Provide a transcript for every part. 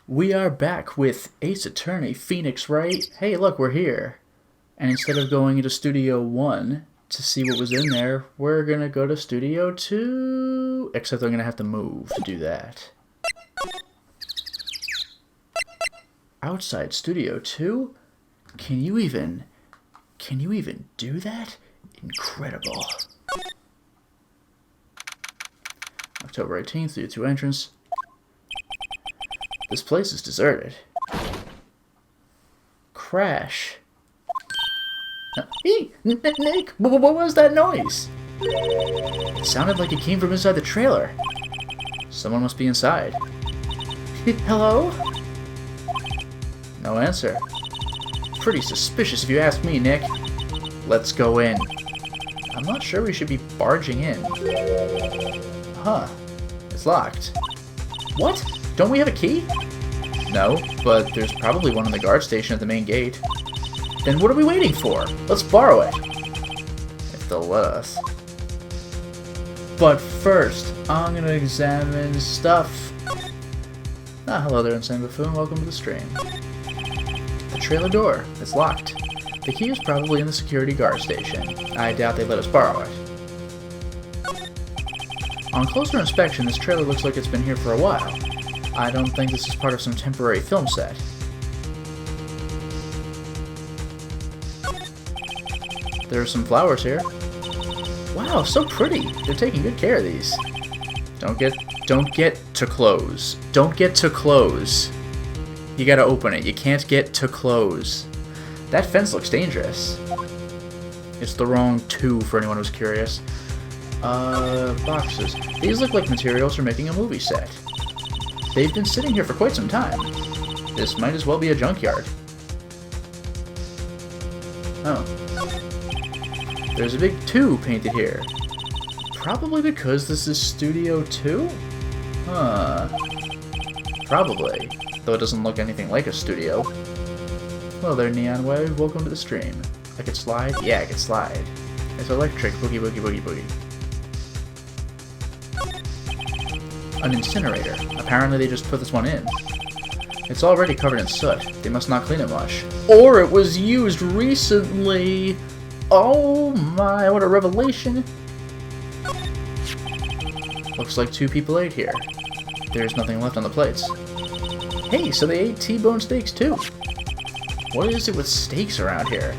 We are back with Ace Attorney, Phoenix Wright. Hey, look, we're here. And instead of going into Studio 1 to see what was in there, we're going to go to Studio 2. Except I'm going to have to move to do that. Outside Studio 2? Can you even do that? Incredible. October 18th, Studio 2 entrance. This place is deserted. Crash. Hey, Nick, what was that noise? It sounded like it came from inside the trailer. Someone must be inside. Hello? No answer. Pretty suspicious if you ask me, Nick. Let's go in. I'm not sure we should be barging in. Huh. It's locked. What? Don't we have a key? No, but there's probably one on the guard station at the main gate. Then what are we waiting for? Let's borrow it. If they'll let us. But first, I'm gonna examine stuff. Hello there, Insane Buffoon. Welcome to the stream. The trailer door. It's locked. The key is probably in the security guard station. I doubt they let us borrow it. On closer inspection, this trailer looks like it's been here for a while. I don't think this is part of some temporary film set. There are some flowers here. Wow, so pretty. They're taking good care of these. Don't get to close. Don't get to close. You gotta open it. You can't get to close. That fence looks dangerous. It's the wrong 2 for anyone who's curious. Boxes. These look like materials for making a movie set. They've been sitting here for quite some time. This might as well be a junkyard. Oh. There's a big 2 painted here. Probably because this is Studio 2? Huh. Probably. Though it doesn't look anything like a studio. Hello there, Neon Wave. Welcome to the stream. I could slide? Yeah, I could slide. It's electric. Boogie, boogie, boogie, boogie. An incinerator. Apparently they just put this one in. It's already covered in soot. They must not clean it much. Or it was used recently! Oh my, what a revelation! Looks like 2 people ate here. There's nothing left on the plates. Hey, so they ate T-bone steaks too! What is it with steaks around here?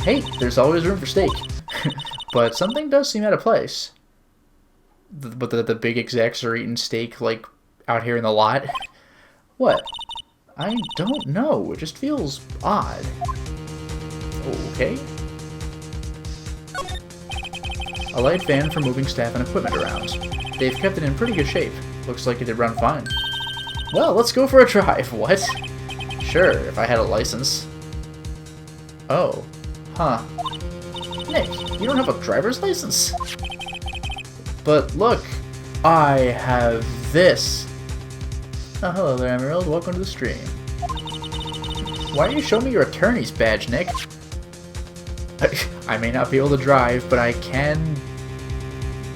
Hey, there's always room for steak. But something does seem out of place. But the big execs are eating steak, like, out here in the lot? What? I don't know. It just feels odd. Okay. A light van for moving staff and equipment around. They've kept it in pretty good shape. Looks like it did run fine. Well, let's go for a drive. What? Sure, if I had a license. Oh. Huh. Nick, you don't have a driver's license? But look, I have this. Oh, hello there, Emerald. Welcome to the stream. Why are you showing me your attorney's badge, Nick? I may not be able to drive, but I can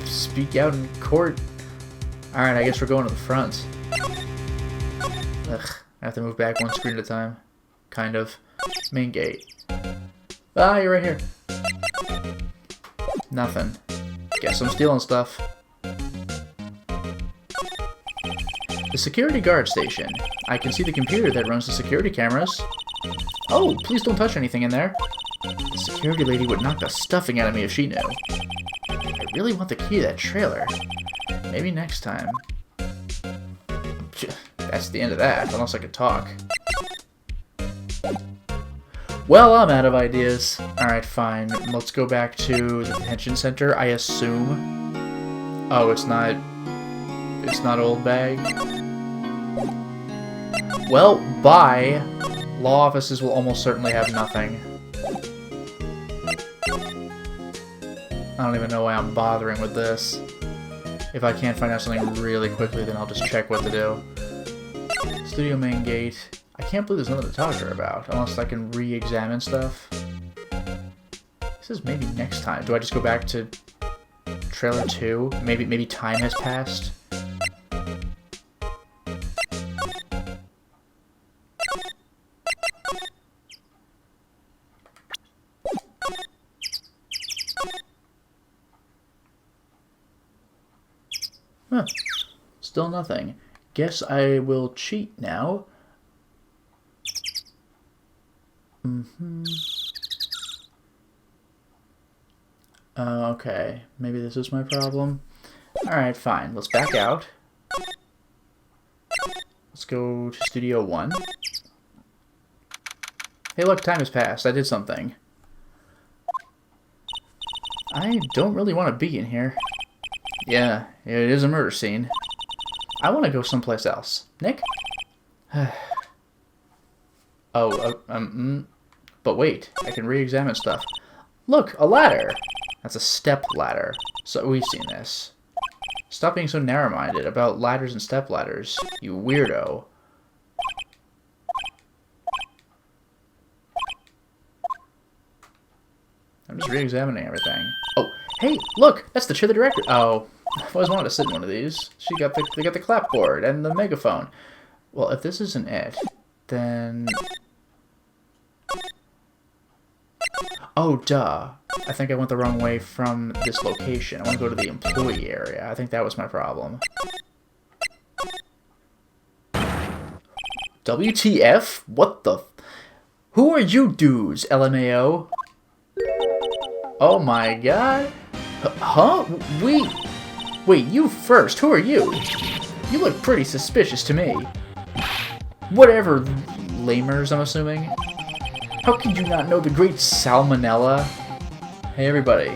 speak out in court. Alright, I guess we're going to the front. Ugh, I have to move back one screen at a time. Kind of. Main gate. Ah, you're right here. Nothing. Guess I'm stealing stuff. The security guard station. I can see the computer that runs the security cameras. Oh, please don't touch anything in there. The security lady would knock the stuffing out of me if she knew. I really want the key to that trailer. Maybe next time. That's the end of that, unless I could talk. Well, I'm out of ideas. Alright, fine. Let's go back to the detention center, I assume. Oh, it's not Old Bag. Well, bye. Law offices will almost certainly have nothing. I don't even know why I'm bothering with this. If I can't find out something really quickly, then I'll just check what to do. Studio main gate. I can't believe there's nothing to talk to her about, unless I can re-examine stuff. This is maybe next time. Do I just go back to trailer 2? Maybe time has passed? Still nothing. Guess I will cheat now. Okay, maybe this is my problem. Alright, fine. Let's back out. Let's go to Studio 1. Hey look, time has passed. I did something. I don't really want to be in here. Yeah, it is a murder scene. I want to go someplace else. Nick? But wait, I can re-examine stuff. Look, a ladder! That's a step ladder. So we've seen this. Stop being so narrow-minded about ladders and step ladders, you weirdo. I'm just re-examining everything. Oh, hey, look! That's the chair of the director. Oh, I've always wanted to sit in one of these. They got the clapboard and the megaphone. Well, if this isn't it, then... Oh, duh. I think I went the wrong way from this location. I want to go to the employee area. I think that was my problem. WTF? What the... Who are you dudes, LMAO? Oh my god. Huh? Wait, you first. Who are you? You look pretty suspicious to me. Whatever, lamers, I'm assuming. How could you not know the great Salmonella? Hey, everybody.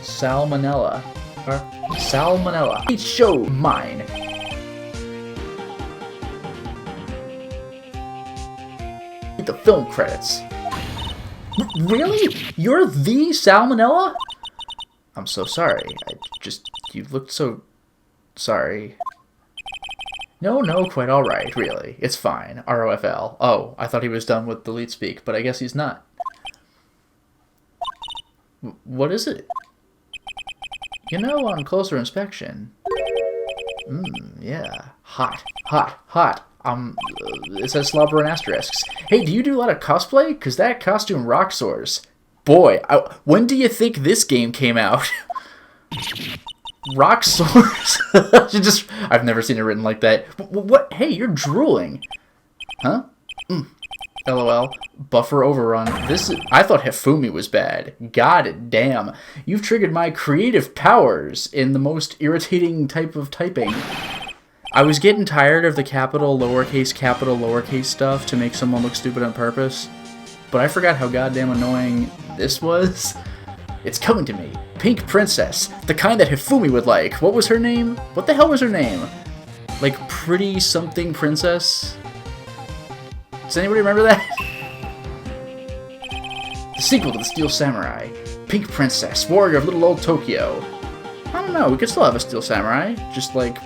Salmonella. Salmonella. Great show mine. The film credits. Really? You're the Salmonella? I'm so sorry. You looked so... sorry. No, quite alright, really. It's fine. ROFL. Oh, I thought he was done with delete speak, but I guess he's not. What is it? You know, on closer inspection... yeah. Hot. It says slobber and asterisks. Hey, do you do a lot of cosplay? Because that costume rock soars. Boy, when do you think this game came out? Rock soars? I've never seen it written like that. What? Hey, you're drooling. Huh? LOL. Buffer overrun. I thought Hifumi was bad. God damn. You've triggered my creative powers in the most irritating type of typing. I was getting tired of the capital, lowercase stuff to make someone look stupid on purpose. But I forgot how goddamn annoying this was. It's coming to me. Pink Princess. The kind that Hifumi would like. What was her name? What the hell was her name? Like, Pretty Something Princess? Does anybody remember that? The sequel to the Steel Samurai. Pink Princess. Warrior of Little Old Tokyo. I don't know. We could still have a Steel Samurai. Just, like...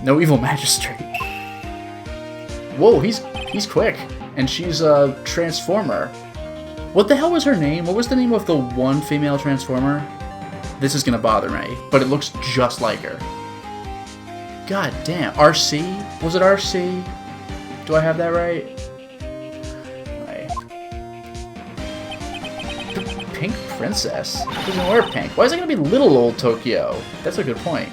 no evil magistrate. Whoa, he's quick. And she's a Transformer. What the hell was her name? What was the name of the one female Transformer? This is gonna bother me, but it looks just like her. God damn. RC? Was it RC? Do I have that right? Pink Princess? She doesn't wear pink. Why is it gonna be Little Old Tokyo? That's a good point.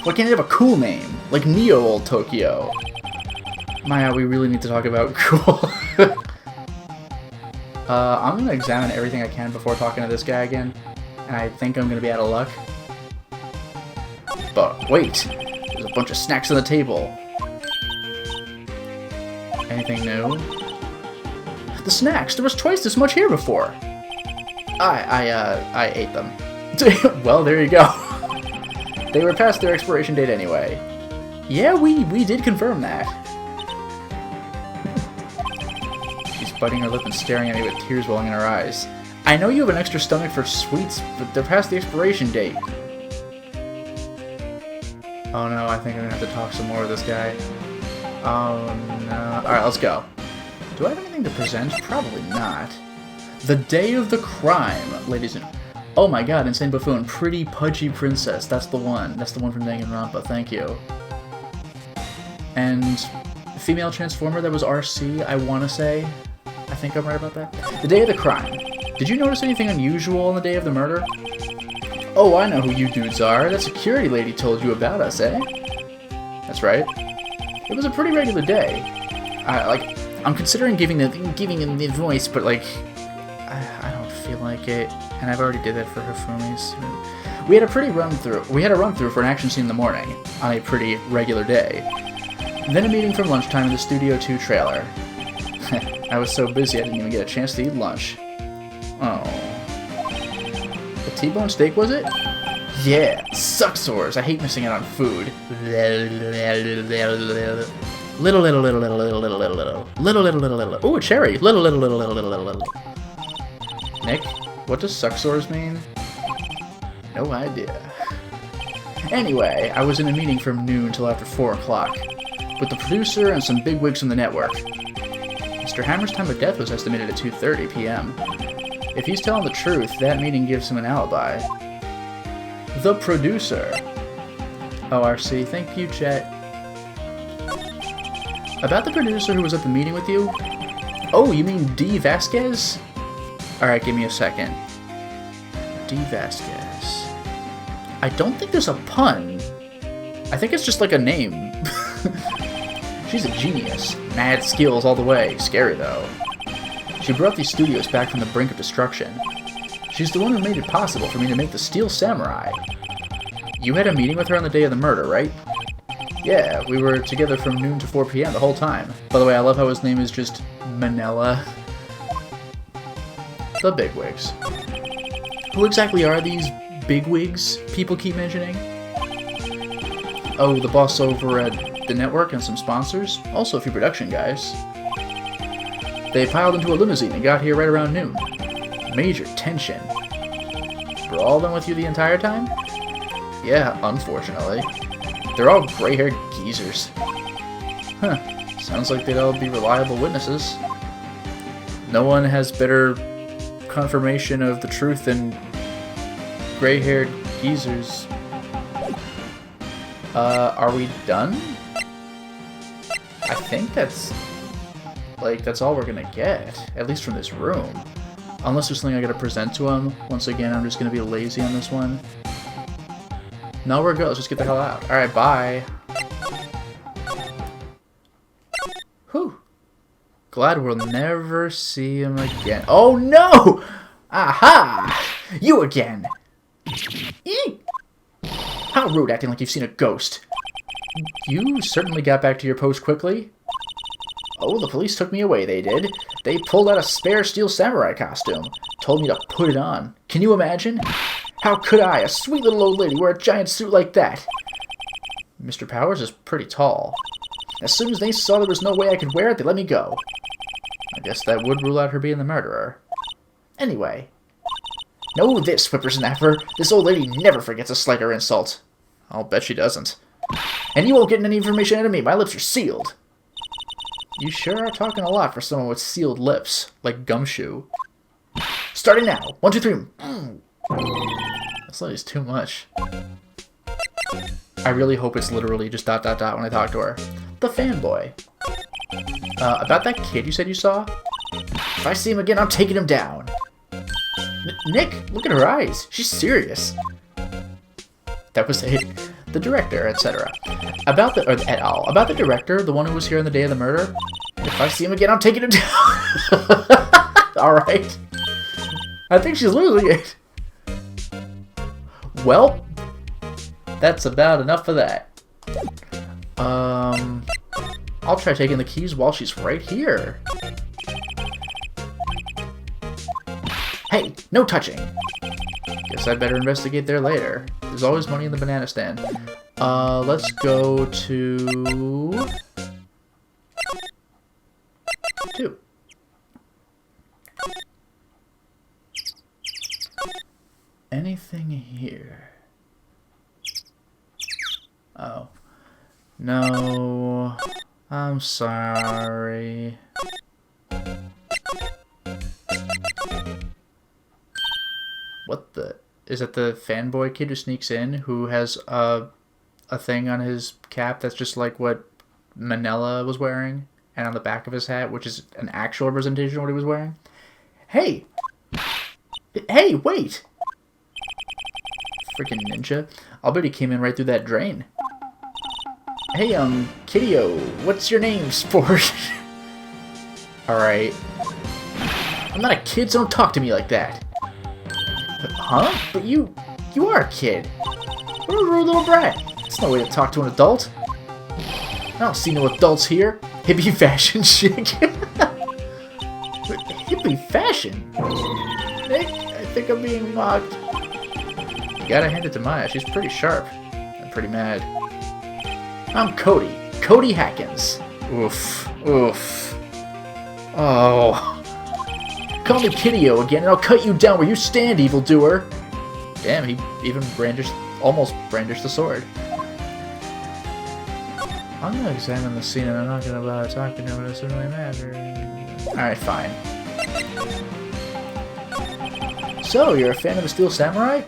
Why can't it have a cool name? Like Neo Old Tokyo. Maya, we really need to talk about cool. I'm gonna examine everything I can before talking to this guy again. And I think I'm gonna be out of luck. But wait! There's a bunch of snacks on the table. Anything new? The snacks! There was twice this much here before! I ate them. Well, there you go. They were past their expiration date anyway. Yeah, we did confirm that. She's biting her lip and staring at me with tears welling in her eyes. I know you have an extra stomach for sweets, but they're past the expiration date. Oh no, I think I'm gonna have to talk some more with this guy. Oh no. Alright, let's go. Do I have anything to present? Probably not. The day of the crime, ladies and... Oh my god, Insane Buffoon. Pretty Pudgy Princess. That's the one. That's the one from Danganronpa. Thank you. And female Transformer that was RC, I want to say. I think I'm right about that. The day of the crime. Did you notice anything unusual on the day of the murder? Oh, I know who you dudes are. That security lady told you about us, eh? That's right. It was a pretty regular day. I'm considering giving him the voice, but like, I don't feel like it, and I've already did that for Hifumi's. We had a run through for an action scene in the morning on a pretty regular day. Then a meeting for lunchtime in the Studio 2 trailer. I was so busy I didn't even get a chance to eat lunch. Oh. A T-bone steak, was it? Yeah, sucksores. I hate missing out on food. Little. Ooh, a cherry. Little. Nick, what does sucksores mean? No idea. Anyway, I was in a meeting from noon till after 4 o'clock with the producer and some bigwigs from the network. Mr. Hammer's time of death was estimated at 2:30 p.m. If he's telling the truth, that meeting gives him an alibi. The producer. ORC, thank you, chat. About the producer who was at the meeting with you? Oh, you mean D. Vasquez? Alright, give me a second. D. Vasquez. I don't think there's a pun. I think it's just like a name. She's a genius. Mad skills all the way. Scary, though. She brought these studios back from the brink of destruction. She's the one who made it possible for me to make the Steel Samurai. You had a meeting with her on the day of the murder, right? Yeah, we were together from noon to 4 p.m. the whole time. By the way, I love how his name is just Manila. The bigwigs. Who exactly are these bigwigs people keep mentioning? Oh, the boss over at the network and some sponsors. Also a few production guys. They piled into a limousine and got here right around noon. Major tension. Were all of them with you the entire time? Yeah, unfortunately. They're all gray-haired geezers. Huh. Sounds like they'd all be reliable witnesses. No one has better confirmation of the truth than gray-haired geezers. Are we done? I think that's all we're gonna get. At least from this room. Unless there's something I gotta present to him. Once again, I'm just gonna be lazy on this one. No, we're good. Let's just get the hell out. Alright, bye. Whew. Glad we'll never see him again. Oh no! Aha! You again! Eek! How rude, acting like you've seen a ghost. You certainly got back to your post quickly. Oh, the police took me away, they did. They pulled out a spare Steel Samurai costume. Told me to put it on. Can you imagine? How could I, a sweet little old lady, wear a giant suit like that? Mr. Powers is pretty tall. As soon as they saw there was no way I could wear it, they let me go. I guess that would rule out her being the murderer. Anyway. Know this, whippersnapper. This old lady never forgets a slight or insult. I'll bet she doesn't. And you won't get any information out of me. My lips are sealed. You sure are talking a lot for someone with sealed lips, like Gumshoe. Starting now. 1, 2, 3. That's always too much. I really hope it's literally just ... when I talk to her. The fanboy. About that kid you said you saw? If I see him again, I'm taking him down. Nick, look at her eyes. She's serious. That was it. The director, etc. About the director, the one who was here on the day of the murder. If I see him again, I'm taking him down. Alright. I think she's losing it. Well, that's about enough of that. I'll try taking the keys while she's right here. Hey, no touching. Guess I'd better investigate there later. There's always money in the banana stand. Let's go to 2. Anything here? Oh. No. I'm sorry. What the? Is that the fanboy kid who sneaks in, who has a thing on his cap that's just like what Manila was wearing, and on the back of his hat, which is an actual representation of what he was wearing? Hey! Hey, wait! Freaking ninja. I'll bet he came in right through that drain. Hey, Kiddio, what's your name, sport? Alright. I'm not a kid, so don't talk to me like that. Huh? But you are a kid. What a rude little brat. That's no way to talk to an adult. I don't see no adults here. Hippie fashion chick. Hippie fashion? Nick, I think I'm being mocked. You gotta hand it to Maya. She's pretty sharp. I'm pretty mad. I'm Cody. Cody Hackins. Oof. Oof. Oh. Call me Kiddio again and I'll cut you down where you stand, evildoer. Damn, he even almost brandished the sword. I'm gonna examine the scene and I'm not gonna bother talking to him, it doesn't really matter. Alright, fine. So, you're a fan of the Steel Samurai?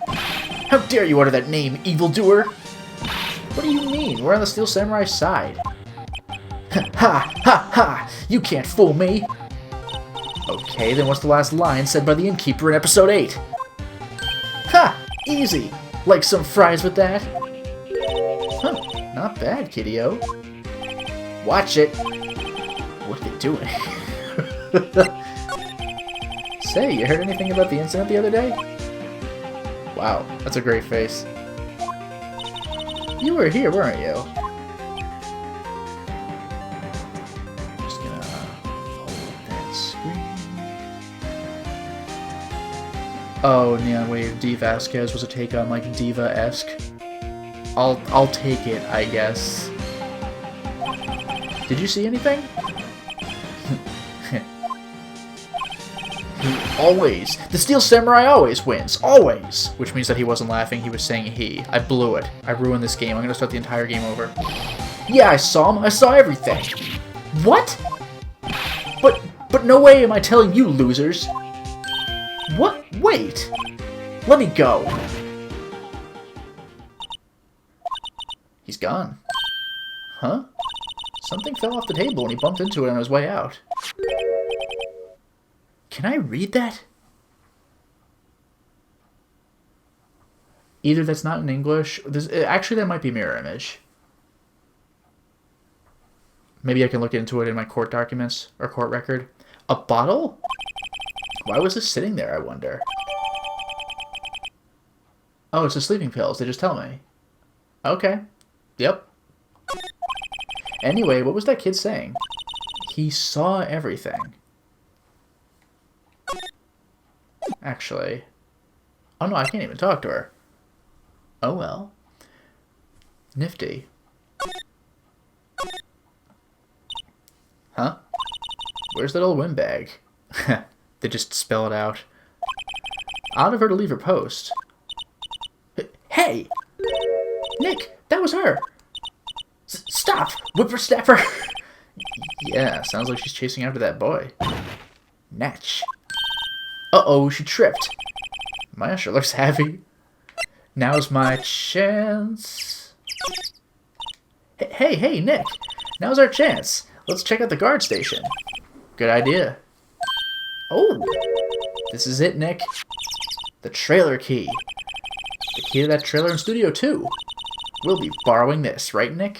How dare you utter that name, evildoer! What do you mean? We're on the Steel Samurai's side. Ha ha ha! You can't fool me! Okay, then what's the last line said by the innkeeper in episode 8? Ha! Easy! Like some fries with that? Huh, not bad, Kiddio. Watch it! What are they doing? Say, you heard anything about the incident the other day? Wow, that's a great face. You were here, weren't you? Just gonna hold that screen. Oh, Neon Wave D. Vasquez was a take on like Diva-esque. I'll take it, I guess. Did you see anything? Always. The Steel Samurai always wins. Always. Which means that he wasn't laughing, he was saying he. I blew it. I ruined this game. I'm gonna start the entire game over. Yeah, I saw him. I saw everything. What? But no way am I telling you, losers. What? Wait. Let me go. He's gone. Huh? Something fell off the table and he bumped into it on his way out. Can I read that? Either that's not in English. Actually, that might be mirror image. Maybe I can look into it in my court documents or court record. A bottle? Why was this sitting there, I wonder? Oh, it's the sleeping pills. They just tell me. Okay. Yep. Anyway, what was that kid saying? He saw everything. Actually. Oh no, I can't even talk to her. Oh well. Nifty. Huh? Where's that old windbag? They just spell it out. Odd of her to leave her post. Hey! Nick, that was her! Stop! Whippersnapper! Yeah, sounds like she's chasing after that boy. Natch. Uh-oh, she tripped. Maya sure looks happy. Now's my chance. Hey, Nick. Now's our chance. Let's check out the guard station. Good idea. Oh, this is it, Nick. The trailer key. The key to that trailer in Studio 2. We'll be borrowing this, right, Nick?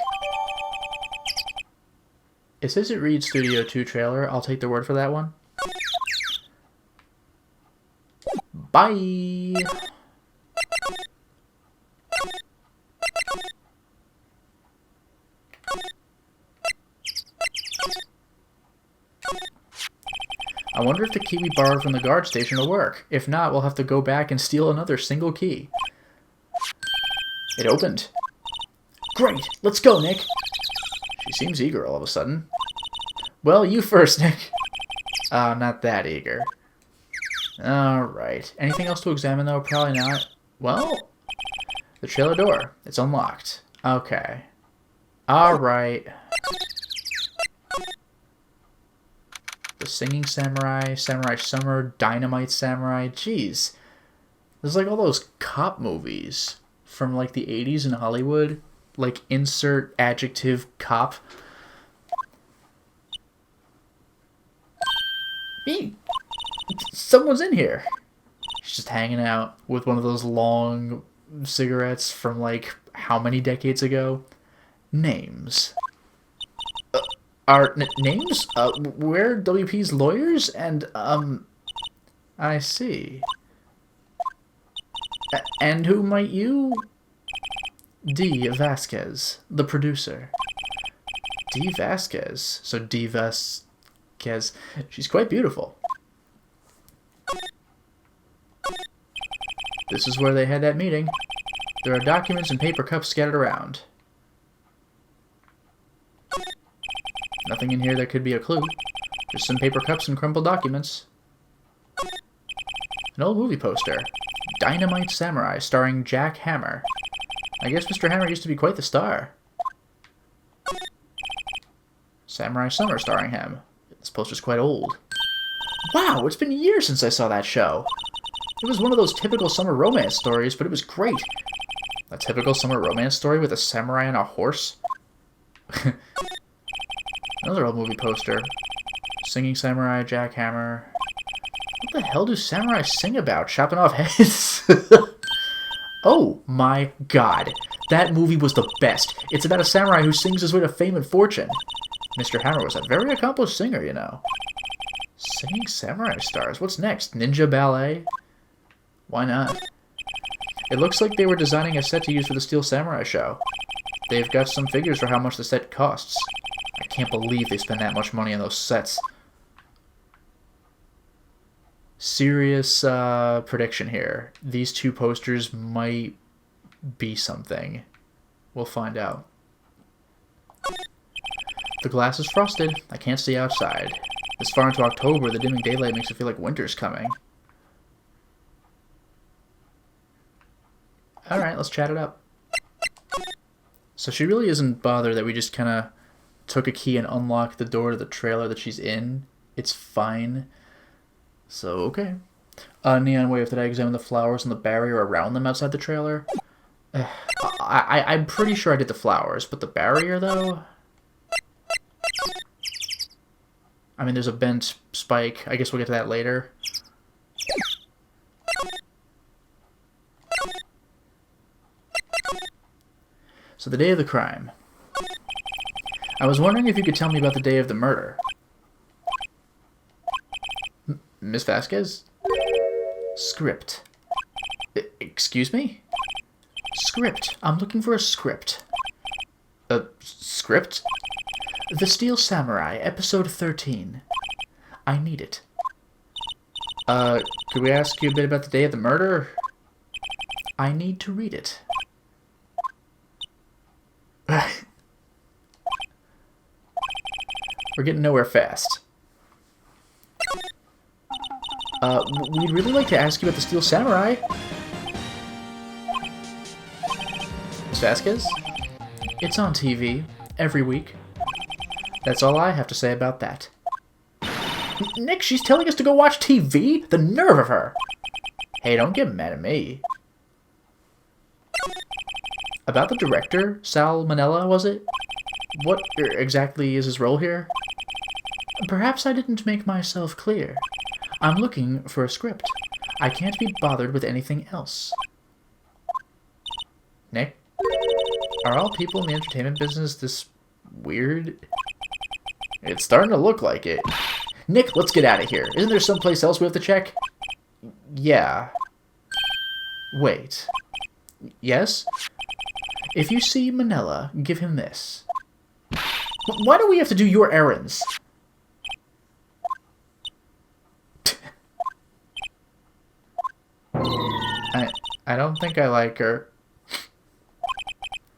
It says it reads Studio 2 trailer. I'll take the word for that one. Bye! I wonder if the key we borrowed from the guard station will work. If not, we'll have to go back and steal another single key. It opened. Great! Let's go, Nick! She seems eager all of a sudden. Well, you first, Nick. Not that eager. Alright. Anything else to examine, though? Probably not. Well, the trailer door. It's unlocked. Okay. Alright. The Singing Samurai, Samurai Summer, Dynamite Samurai. Jeez. There's like all those cop movies from like the 80s in Hollywood. Like, insert adjective cop. Hey, someone's in here. She's just hanging out with one of those long cigarettes from like how many decades ago? Names. Our names? We're WP's lawyers, and, I see. And who might you? D. Vasquez, the producer. D. Vasquez. So D. Vasquez. She's quite beautiful. This is where they had that meeting. There are documents and paper cups scattered around. Nothing in here that could be a clue. Just some paper cups and crumpled documents. An old movie poster. Dynamite Samurai, starring Jack Hammer. I guess Mr. Hammer used to be quite the star. Samurai Summer, starring him. This poster's quite old. Wow, it's been years since I saw that show. It was one of those typical summer romance stories, but it was great. A typical summer romance story with a samurai and a horse? Another old movie poster. Singing Samurai, Jack Hammer. What the hell do samurai sing about? Chopping off heads? Oh my god. That movie was the best. It's about a samurai who sings his way to fame and fortune. Mr. Hammer was a very accomplished singer, you know. Singing samurai stars. What's next? Ninja ballet? Why not? It looks like they were designing a set to use for the Steel Samurai show. They've got some figures for how much the set costs. I can't believe they spend that much money on those sets. Serious prediction here. These two posters might be something. We'll find out. The glass is frosted. I can't see outside. This far into October, the dimming daylight makes it feel like winter's coming. Alright, let's chat it up. So she really isn't bothered that we just kind of took a key and unlocked the door to the trailer that she's in. It's fine. So, okay. Neon Wave, did I examine the flowers and the barrier around them outside the trailer? I'm pretty sure I did the flowers, but the barrier, though? I mean, there's a bent spike. I guess we'll get to that later. So, the day of the crime. I was wondering if you could tell me about the day of the murder. Miss Vasquez? Script. Excuse me? Script. I'm looking for a script. Script? The Steel Samurai, episode 13. I need it. Could we ask you a bit about the day of the murder? I need to read it. We're getting nowhere fast. We'd really like to ask you about the Steel Samurai. Miss Vasquez? It's on TV, every week. That's all I have to say about that. Nick, she's telling us to go watch TV? The nerve of her! Hey, don't get mad at me. About the director, Sal Manella, was it? What exactly is his role here? Perhaps I didn't make myself clear. I'm looking for a script. I can't be bothered with anything else. Nick? Are all people in the entertainment business this weird? It's starting to look like it. Nick, let's get out of here. Isn't there someplace else we have to check? Yeah. Wait. Yes? If you see Manila, give him this. Why do we have to do your errands? I don't think I like her.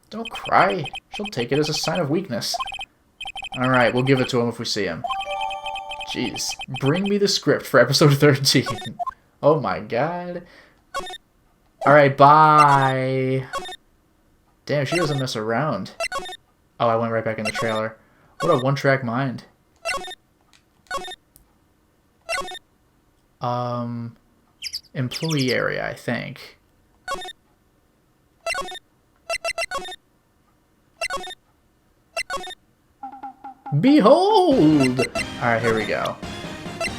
Don't cry. She'll take it as a sign of weakness. Alright, we'll give it to him if we see him. Jeez. Bring me the script for episode 13. Oh my god. Alright, bye. Damn, she doesn't mess around. Oh, I went right back in the trailer. What a one-track mind. Employee area, I think. Behold! Alright, here we go.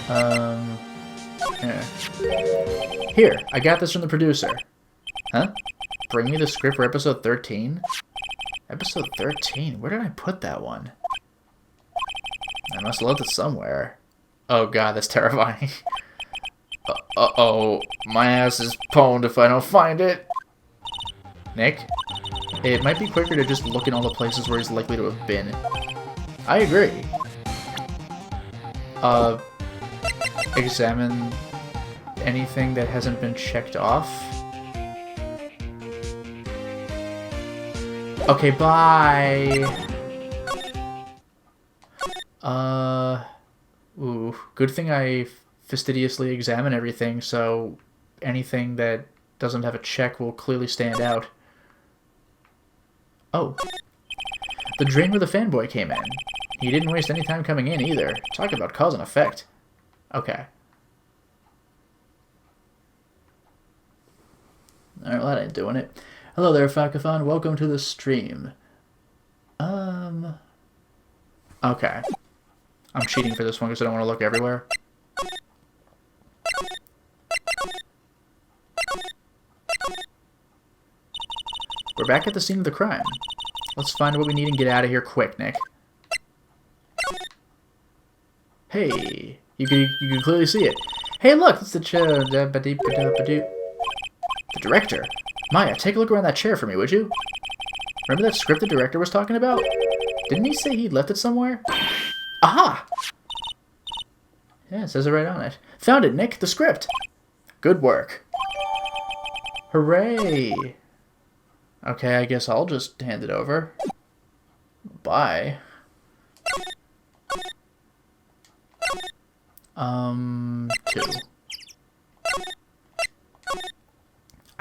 Yeah. Here, I got this from the producer. Huh? Bring me the script for episode 13? Episode 13. Where did I put that one? I must have left it somewhere. Oh god, that's terrifying. Uh-oh. My ass is pwned if I don't find it. Nick? It might be quicker to just look in all the places where he's likely to have been. I agree. Examine anything that hasn't been checked off. Okay, bye! Ooh, good thing I fastidiously examine everything, so anything that doesn't have a check will clearly stand out. Oh. The drain where the fanboy came in. He didn't waste any time coming in, either. Talk about cause and effect. Okay. Alright, well, that ain't doing it. Hello there, Fakathon. Welcome to the stream. Okay. I'm cheating for this one because I don't want to look everywhere. We're back at the scene of the crime. Let's find what we need and get out of here quick, Nick. Hey, you can clearly see it. Hey, look, it's the the director. Maya, take a look around that chair for me, would you? Remember that script the director was talking about? Didn't he say he'd left it somewhere? Aha! Yeah, it says it right on it. Found it, Nick, the script. Good work. Hooray! Okay, I guess I'll just hand it over. Bye. 2.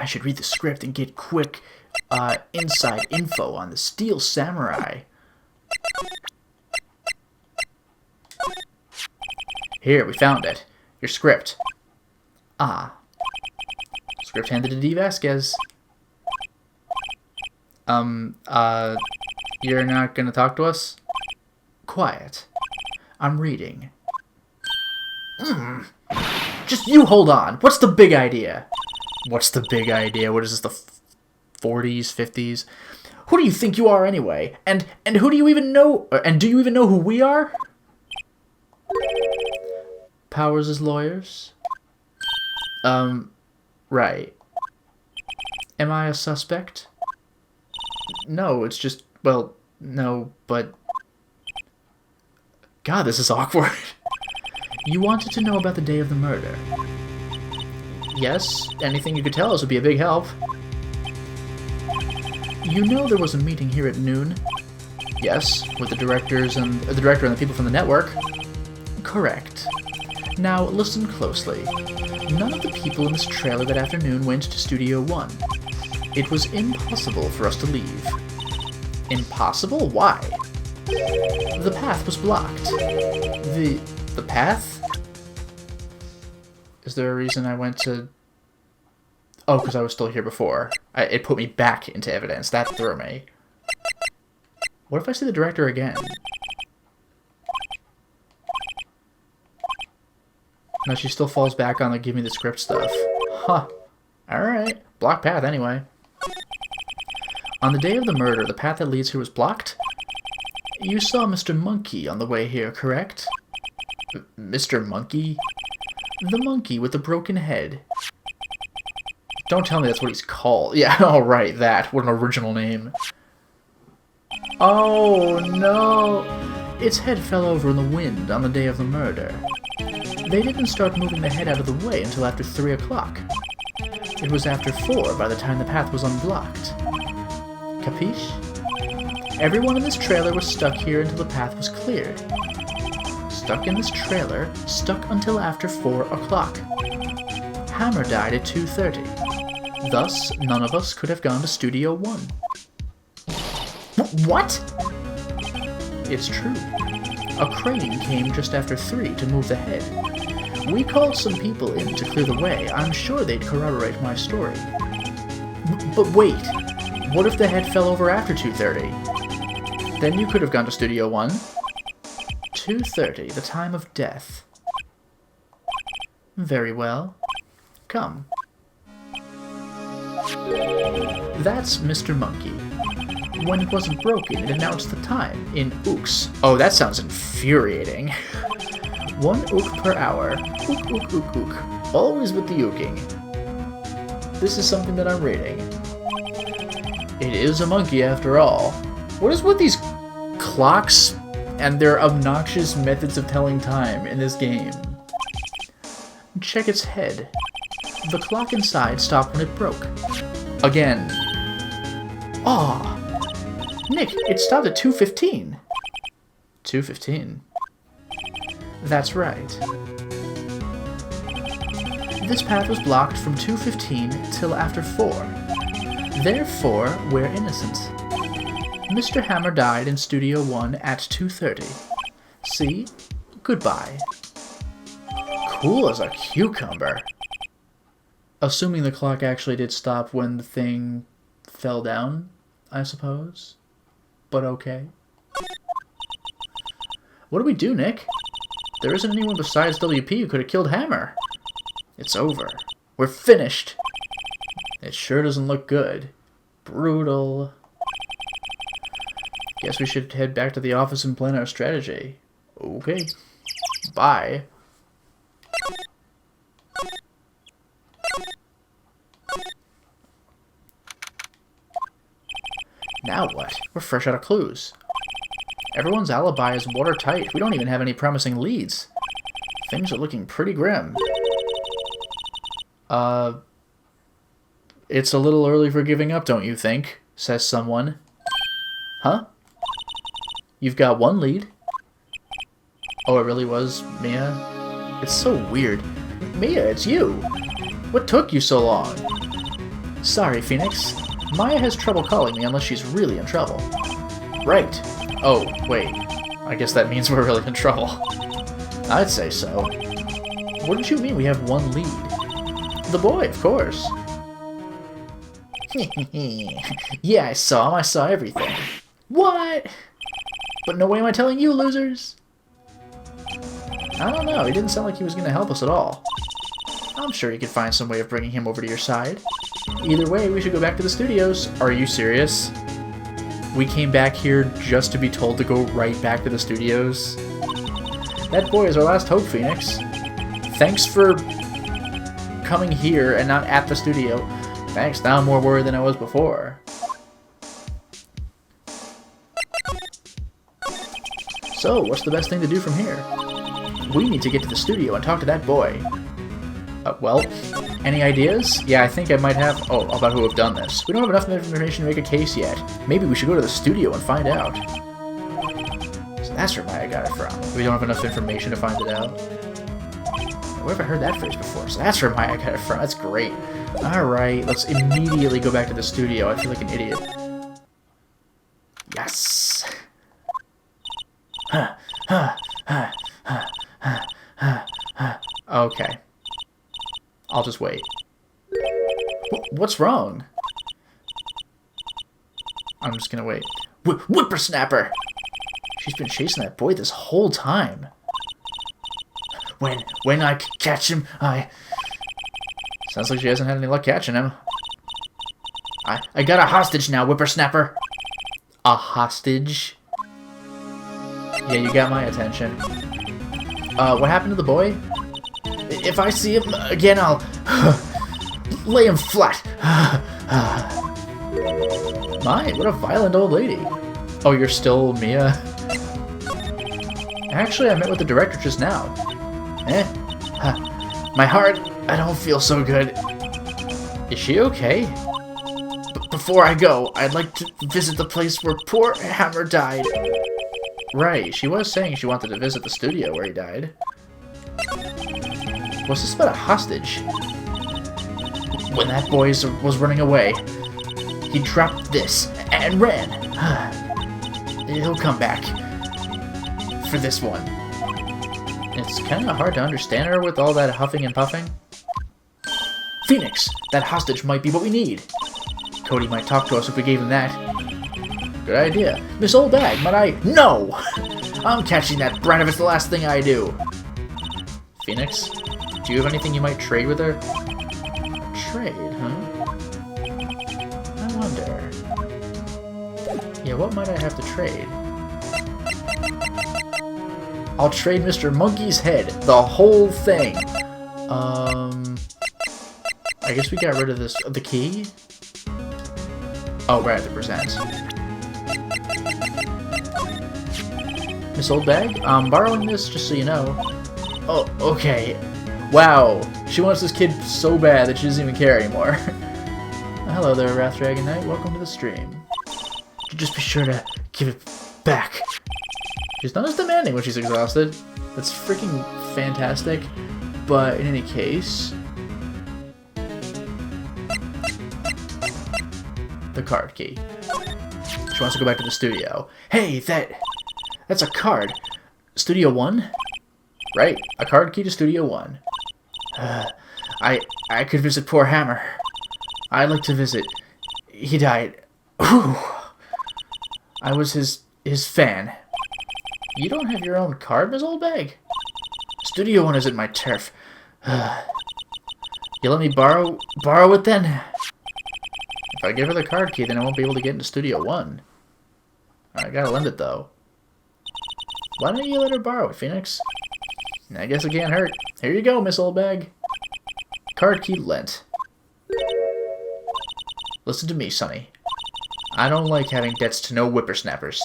I should read the script and get quick, inside info on the Steel Samurai. Here, we found it. Your script. Ah. Script handed to D. Vasquez. You're not gonna talk to us? Quiet. I'm reading. Just you hold on. What's the big idea? What's the big idea? What is this, the 40s, 50s? Who do you think you are anyway? And who do you even know? And do you even know who we are? Powers as lawyers? Right. Am I a suspect? No, it's just, well, no, but... God, this is awkward. You wanted to know about the day of the murder. Yes, anything you could tell us would be a big help. You know there was a meeting here at noon? Yes, with the directors and the director and the people from the network. Correct. Now listen closely. None of the people in this trailer that afternoon went to Studio 1. It was impossible for us to leave. Impossible? Why? The path was blocked. The path? Is there a reason I went to... Oh, because I was still here before. It put me back into evidence. That threw me. What if I see the director again? No, she still falls back on the give me the script stuff. Huh. Alright. Blocked path anyway. On the day of the murder, the path that leads here was blocked? You saw Mr. Monkey on the way here, correct? Mr. Monkey? The monkey with the broken head. Don't tell me that's what he's called. Yeah, alright, that. What an original name. Oh, no. Its head fell over in the wind on the day of the murder. They didn't start moving the head out of the way until after 3 o'clock. It was after 4 by the time the path was unblocked. Capiche? Everyone in this trailer was stuck here until the path was cleared. Stuck in this trailer, stuck until after 4 o'clock. Hammer died at 2:30. Thus, none of us could have gone to Studio 1. What? It's true. A crane came just after 3 to move the head. We called some people in to clear the way. I'm sure they'd corroborate my story. But wait, what if the head fell over after 2:30? Then you could have gone to Studio 1. 2:30, the time of death. Very well. Come. That's Mr. Monkey. When it wasn't broken, it announced the time in ooks. Oh, that sounds infuriating. 1 ook per hour. Ook, ook, ook, ook. Always with the ooking. This is something that I'm reading. It is a monkey after all. What is with these clocks and their obnoxious methods of telling time in this game? Check its head. The clock inside stopped when it broke. Again. Aw! Nick, it stopped at 2:15. 2:15. That's right. This path was blocked from 2:15 till after 4. Therefore, we're innocent. Mr. Hammer died in Studio 1 at 2:30. See? Goodbye. Cool as a cucumber. Assuming the clock actually did stop when the thing fell down, I suppose. But okay. What do we do, Nick? There isn't anyone besides WP who could have killed Hammer. It's over. We're finished. It sure doesn't look good. Brutal. Guess we should head back to the office and plan our strategy. Okay. Bye. Now what? We're fresh out of clues. Everyone's alibi is watertight. We don't even have any promising leads. Things are looking pretty grim. It's a little early for giving up, don't you think? Says someone. Huh? You've got 1 lead. Oh, it really was Mia? It's so weird. Mia, it's you! What took you so long? Sorry, Phoenix. Maya has trouble calling me unless she's really in trouble. Right. Oh, wait. I guess that means we're really in trouble. I'd say so. What did you mean we have 1 lead? The boy, of course. Yeah, I saw him. I saw everything. What? But no way am I telling you, losers. I don't know. He didn't sound like he was going to help us at all. I'm sure you could find some way of bringing him over to your side. Either way, we should go back to the studios. Are you serious? We came back here just to be told to go right back to the studios? That boy is our last hope, Phoenix. Thanks for coming here and not at the studio. Thanks, now I'm more worried than I was before. So, what's the best thing to do from here? We need to get to the studio and talk to that boy. Well, any ideas? Yeah, I think I might have... Oh, about who have done this. We don't have enough information to make a case yet. Maybe we should go to the studio and find out. So that's where Maya got it from. We don't have enough information to find it out. Where have I heard that phrase before? So that's where Maya got it from. That's great. Alright, let's immediately go back to the studio. I feel like an idiot. Yes! Okay. I'll just wait. What's wrong? I'm just gonna wait. Whippersnapper! She's been chasing that boy this whole time. When I catch him, I... Sounds like she hasn't had any luck catching him. I got a hostage now, whippersnapper. A hostage? Yeah, you got my attention. What happened to the boy? If I see him again, I'll lay him flat. My, what a violent old lady. Oh, you're still Mia? Actually, I met with the director just now. My heart, I don't feel so good. Is she okay? Before I go, I'd like to visit the place where poor Hammer died. Right, she was saying she wanted to visit the studio where he died. What's this about a hostage? When that boy was running away, he dropped this and ran. He'll come back for this one. It's kind of hard to understand her with all that huffing and puffing. Phoenix, that hostage might be what we need. Cody might talk to us if we gave him that. Good idea. Miss Old Bag, might I? No! I'm catching that brat if it's the last thing I do. Phoenix? Do you have anything you might trade with her? Trade, huh? I wonder. what might I have to trade? I'll trade Mr. Monkey's head. The whole thing. I guess we got rid of this. The key? Oh, right, the presents. Miss Old Bag, I'm borrowing this just so you know. Oh, okay. Wow. She wants this kid so bad that she doesn't even care anymore. Hello there, Wrath Dragon Knight. Welcome to the stream. Just be sure to give it back. She's not as demanding when she's exhausted. That's freaking fantastic. But in any case... the card key. She wants to go back to the studio. Hey, that's a card. Studio 1? Right, a card key to Studio 1. I could visit poor Hammer. I'd like to visit. He died. Whew. I was his fan. You don't have your own card, Miss Oldbag? Studio 1 isn't my turf. You let me borrow it then? If I give her the card key, then I won't be able to get into Studio 1. I gotta lend it, though. Why don't you let her borrow it, Phoenix? I guess it can't hurt. Here you go, Miss Oldbag. Card key lent. Listen to me, Sonny. I don't like having debts to no whippersnappers.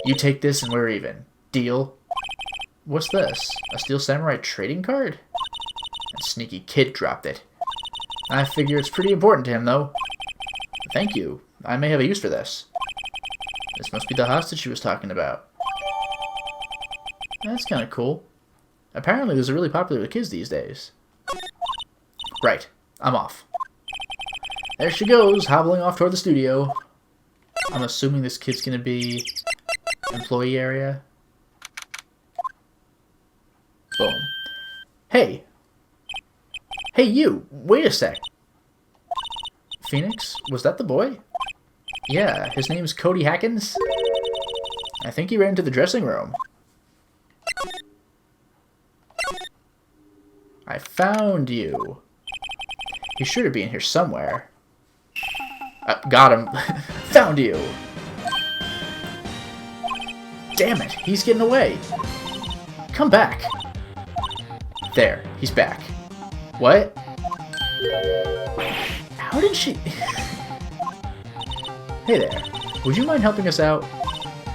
You take this and we're even. Deal? What's this? A Steel Samurai trading card? That sneaky kid dropped it. I figure it's pretty important to him, though. Thank you. I may have a use for this. This must be the hostage she was talking about. That's kind of cool. Apparently, those are really popular with kids these days. Right. I'm off. There she goes, hobbling off toward the studio. I'm assuming this kid's gonna be employee area. Boom. Hey! Hey, you! Wait a sec! Phoenix? Was that the boy? Yeah, his name's Cody Hackins. I think he ran into the dressing room. I found you. He's sure to be in here somewhere. Got him. Found you. Damn it, he's getting away. Come back. There, he's back. What? How did she... Hey there. Would you mind helping us out?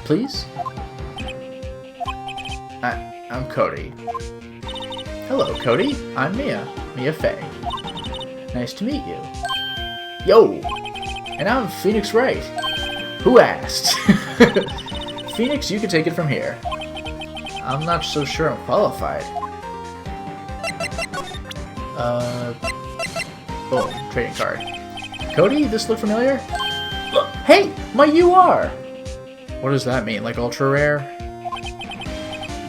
Please? I'm Cody. Hello, Cody. I'm Mia. Mia Fey. Nice to meet you. Yo! And I'm Phoenix Wright. Who asked? Phoenix, you can take it from here. I'm not so sure I'm qualified. Boom. Trading card. Cody, this look familiar? Hey! My UR! What does that mean? Like ultra rare?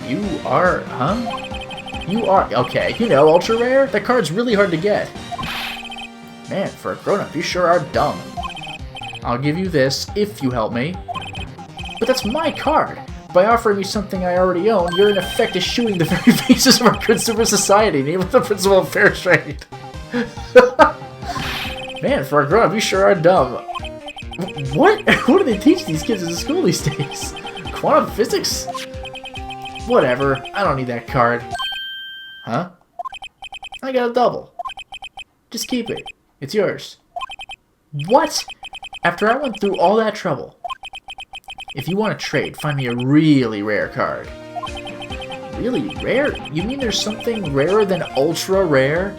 You are... Huh? You are... Okay, you know, ultra rare? That card's really hard to get. Man, for a grown-up, you sure are dumb. I'll give you this if you help me. But that's my card! By offering me something I already own, you're in effect eschewing the very basis of our consumer society, namely the principle of fair trade. Man, for a grown-up, you sure are dumb. What? What do they teach these kids in school these days? Quantum physics? Whatever, I don't need that card. Huh? I got a double. Just keep it. It's yours. What? After I went through all that trouble. If you want to trade, find me a really rare card. Really rare? You mean there's something rarer than ultra rare?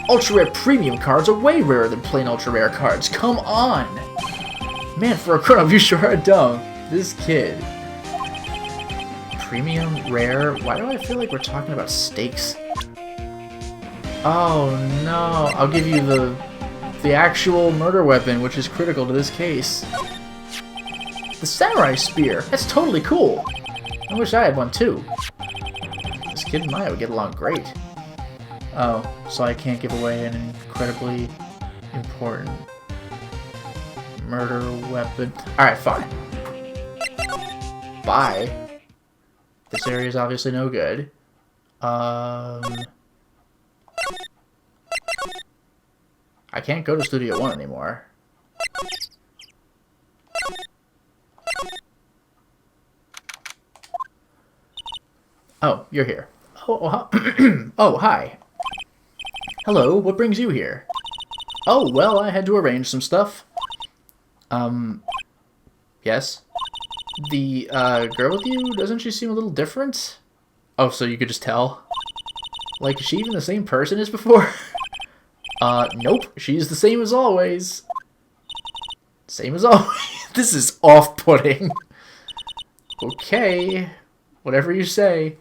Ultra rare premium cards are way rarer than plain ultra rare cards. Come on! Man, for a grown-up, you sure are dumb. This kid. Premium rare? Why do I feel like we're talking about steaks? Oh no! I'll give you the actual murder weapon, which is critical to this case. The samurai spear! That's totally cool! I wish I had one too. This kid and Maya would get along great. Oh, so I can't give away an incredibly important murder weapon. Alright, fine. Bye. This area is obviously no good. I can't go to Studio 1 anymore. Oh, you're here. Oh, hi. Hello, what brings you here? Oh, well, I had to arrange some stuff. Yes? The, girl with you, doesn't she seem a little different? Oh, so you could just tell? Like, is she even the same person as before? Nope, she's the same as always. Same as always. This is off-putting. Okay, whatever you say.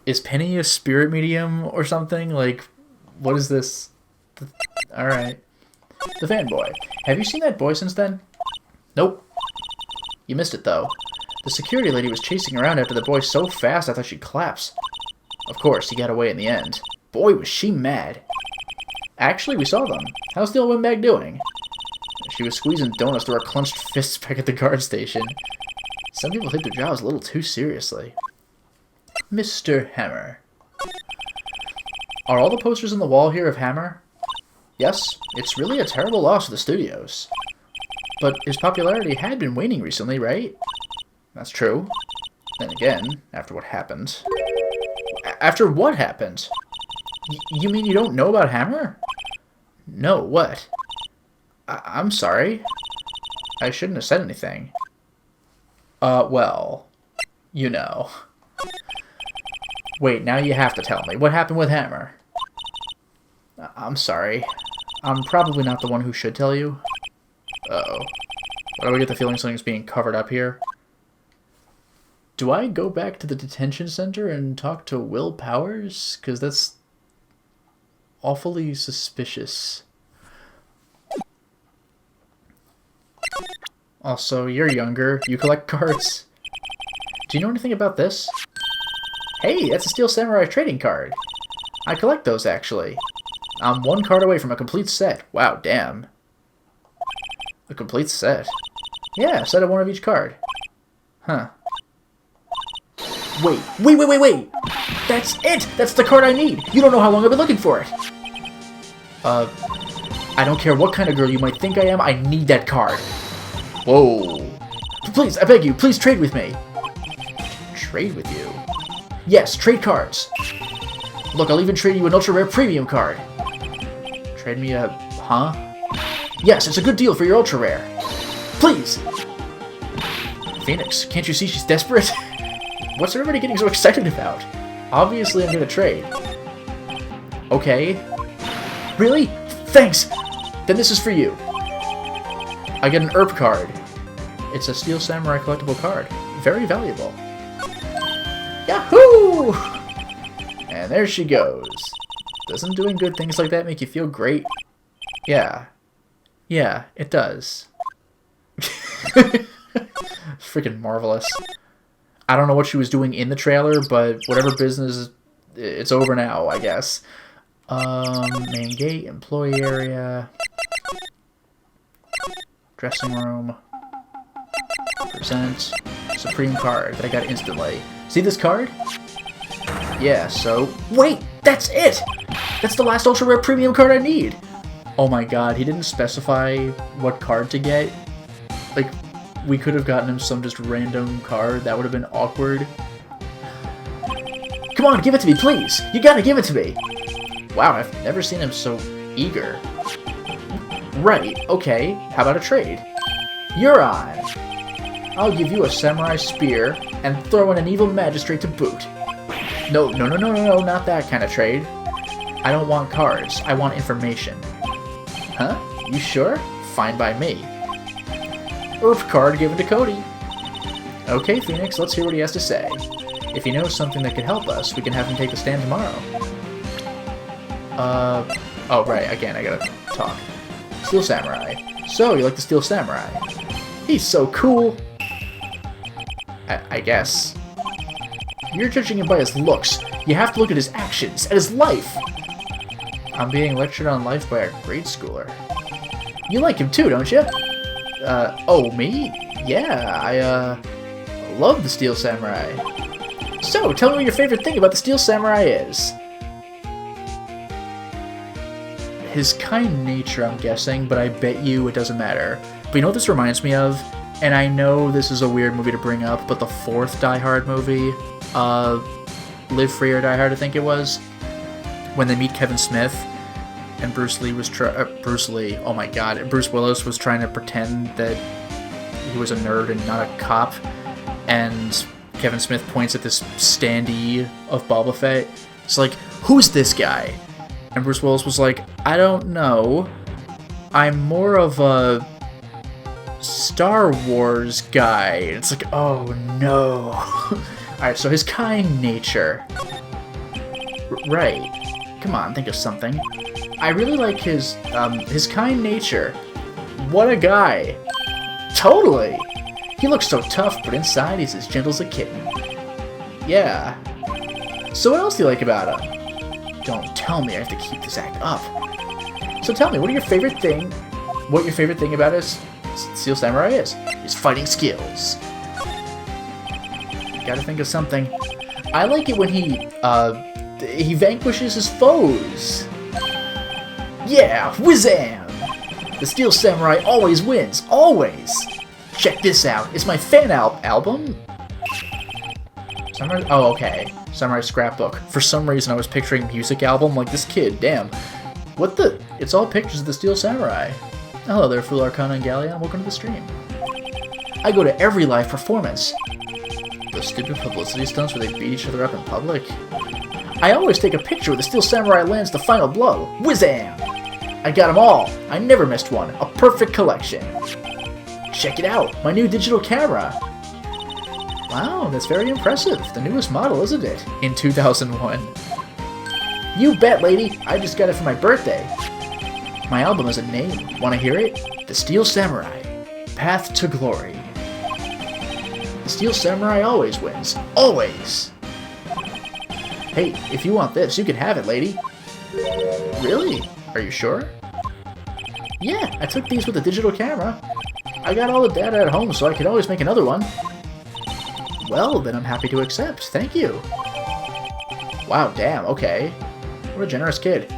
Is Penny a spirit medium or something? Like, what is this? Alright. The fanboy. Have you seen that boy since then? Nope. You missed it, though. The security lady was chasing around after the boy so fast I thought she'd collapse. Of course, he got away in the end. Boy, was she mad. Actually, we saw them. How's the old windbag doing? She was squeezing donuts through her clenched fists back at the guard station. Some people take their jobs a little too seriously. Mr. Hammer. Are all the posters on the wall here of Hammer? Yes, it's really a terrible loss to the studios. But his popularity had been waning recently, right? That's true. Then again, after what happened... After what happened? You mean you don't know about Hammer? No, what? I'm sorry. I shouldn't have said anything. Well, you know. Wait, now you have to tell me. What happened with Hammer? I'm sorry. I'm probably not the one who should tell you. Uh-oh. Why do I get the feeling something's being covered up here? Do I go back to the detention center and talk to Will Powers? Because that's awfully suspicious. Also, you're younger. You collect cards. Do you know anything about this? Hey, that's a Steel Samurai trading card. I collect those, actually. I'm one card away from a complete set. Wow, damn. A complete set? Yeah, a set of one of each card. Huh. Wait! That's it! That's the card I need! You don't know how long I've been looking for it! I don't care what kind of girl you might think I am, I need that card. Whoa. Please, I beg you, please trade with me. Trade with you? Yes, trade cards. Look, I'll even trade you an ultra-rare premium card. Trade me a... huh? Yes, it's a good deal for your ultra-rare. Please! Phoenix, can't you see she's desperate? What's everybody getting so excited about? Obviously, I'm gonna trade. Okay. Really? Thanks! Then this is for you. I get an herb card. It's a Steel Samurai collectible card. Very valuable. Yahoo! And there she goes. Doesn't doing good things like that make you feel great? Yeah. Yeah, it does. Freaking marvelous. I don't know what she was doing in the trailer, but whatever business, it's over now, I guess. Main gate, employee area, dressing room, present, supreme card that I got instantly. See this card? Yeah, so... Wait! That's it! That's the last ultra rare premium card I need! Oh my god, he didn't specify what card to get. Like, we could have gotten him some just random card. That would have been awkward. Come on, give it to me, please! You gotta give it to me! Wow, I've never seen him so eager. Right, okay. How about a trade? You're on! I'll give you a samurai spear and throw in an evil magistrate to boot. No, not that kind of trade. I don't want cards. I want information. Huh? You sure? Fine by me. Herb card given to Cody. Okay, Phoenix, let's hear what he has to say. If he knows something that could help us, we can have him take the stand tomorrow. Oh, right, again, I gotta talk. Steel Samurai. So, you like the Steel Samurai? He's so cool! I guess. You're judging him by his looks. You have to look at his actions, at his life! I'm being lectured on life by a grade schooler. You like him too, don't you? Oh, me? Yeah, I love the Steel Samurai. So, tell me what your favorite thing about the Steel Samurai is. His kind nature, I'm guessing, but I bet you it doesn't matter. But you know what this reminds me of? And I know this is a weird movie to bring up, but the fourth Die Hard movie, Live Free or Die Hard, I think it was, when they meet Kevin Smith, and Bruce Willis was trying to pretend that he was a nerd and not a cop, and Kevin Smith points at this standee of Boba Fett. It's like, who's this guy? And Bruce Willis was like, I don't know. I'm more of a Star Wars guy. It's like, oh no. Alright, so his kind nature. Right. Come on, think of something. I really like his kind nature. What a guy. Totally. He looks so tough, but inside he's as gentle as a kitten. Yeah. So what else do you like about him? Don't tell me I have to keep this act up. So tell me, what your favorite thing about his Steel Samurai is? His fighting skills. Gotta think of something. I like it when he vanquishes his foes. Yeah, whizzam! The Steel Samurai always wins, always! Check this out, it's my fan album? Samurai? Oh, okay. Samurai Scrapbook. For some reason I was picturing music album, like this kid, damn. What the? It's all pictures of the Steel Samurai. Hello there, Fool Arcana and Galleon, welcome to the stream. I go to every live performance. Those stupid publicity stunts where they beat each other up in public. I always take a picture where the Steel Samurai lands the final blow. Whizzam! I got them all. I never missed one. A perfect collection. Check it out, my new digital camera. Wow, that's very impressive. The newest model, isn't it? In 2001. You bet, lady. I just got it for my birthday. My album has a name. Want to hear it? The Steel Samurai. Path to Glory. The Steel Samurai always wins. Always! Hey, if you want this, you can have it, lady. Really? Are you sure? Yeah, I took these with a digital camera. I got all the data at home, so I can always make another one. Well, then I'm happy to accept. Thank you. Wow, damn, okay. What a generous kid.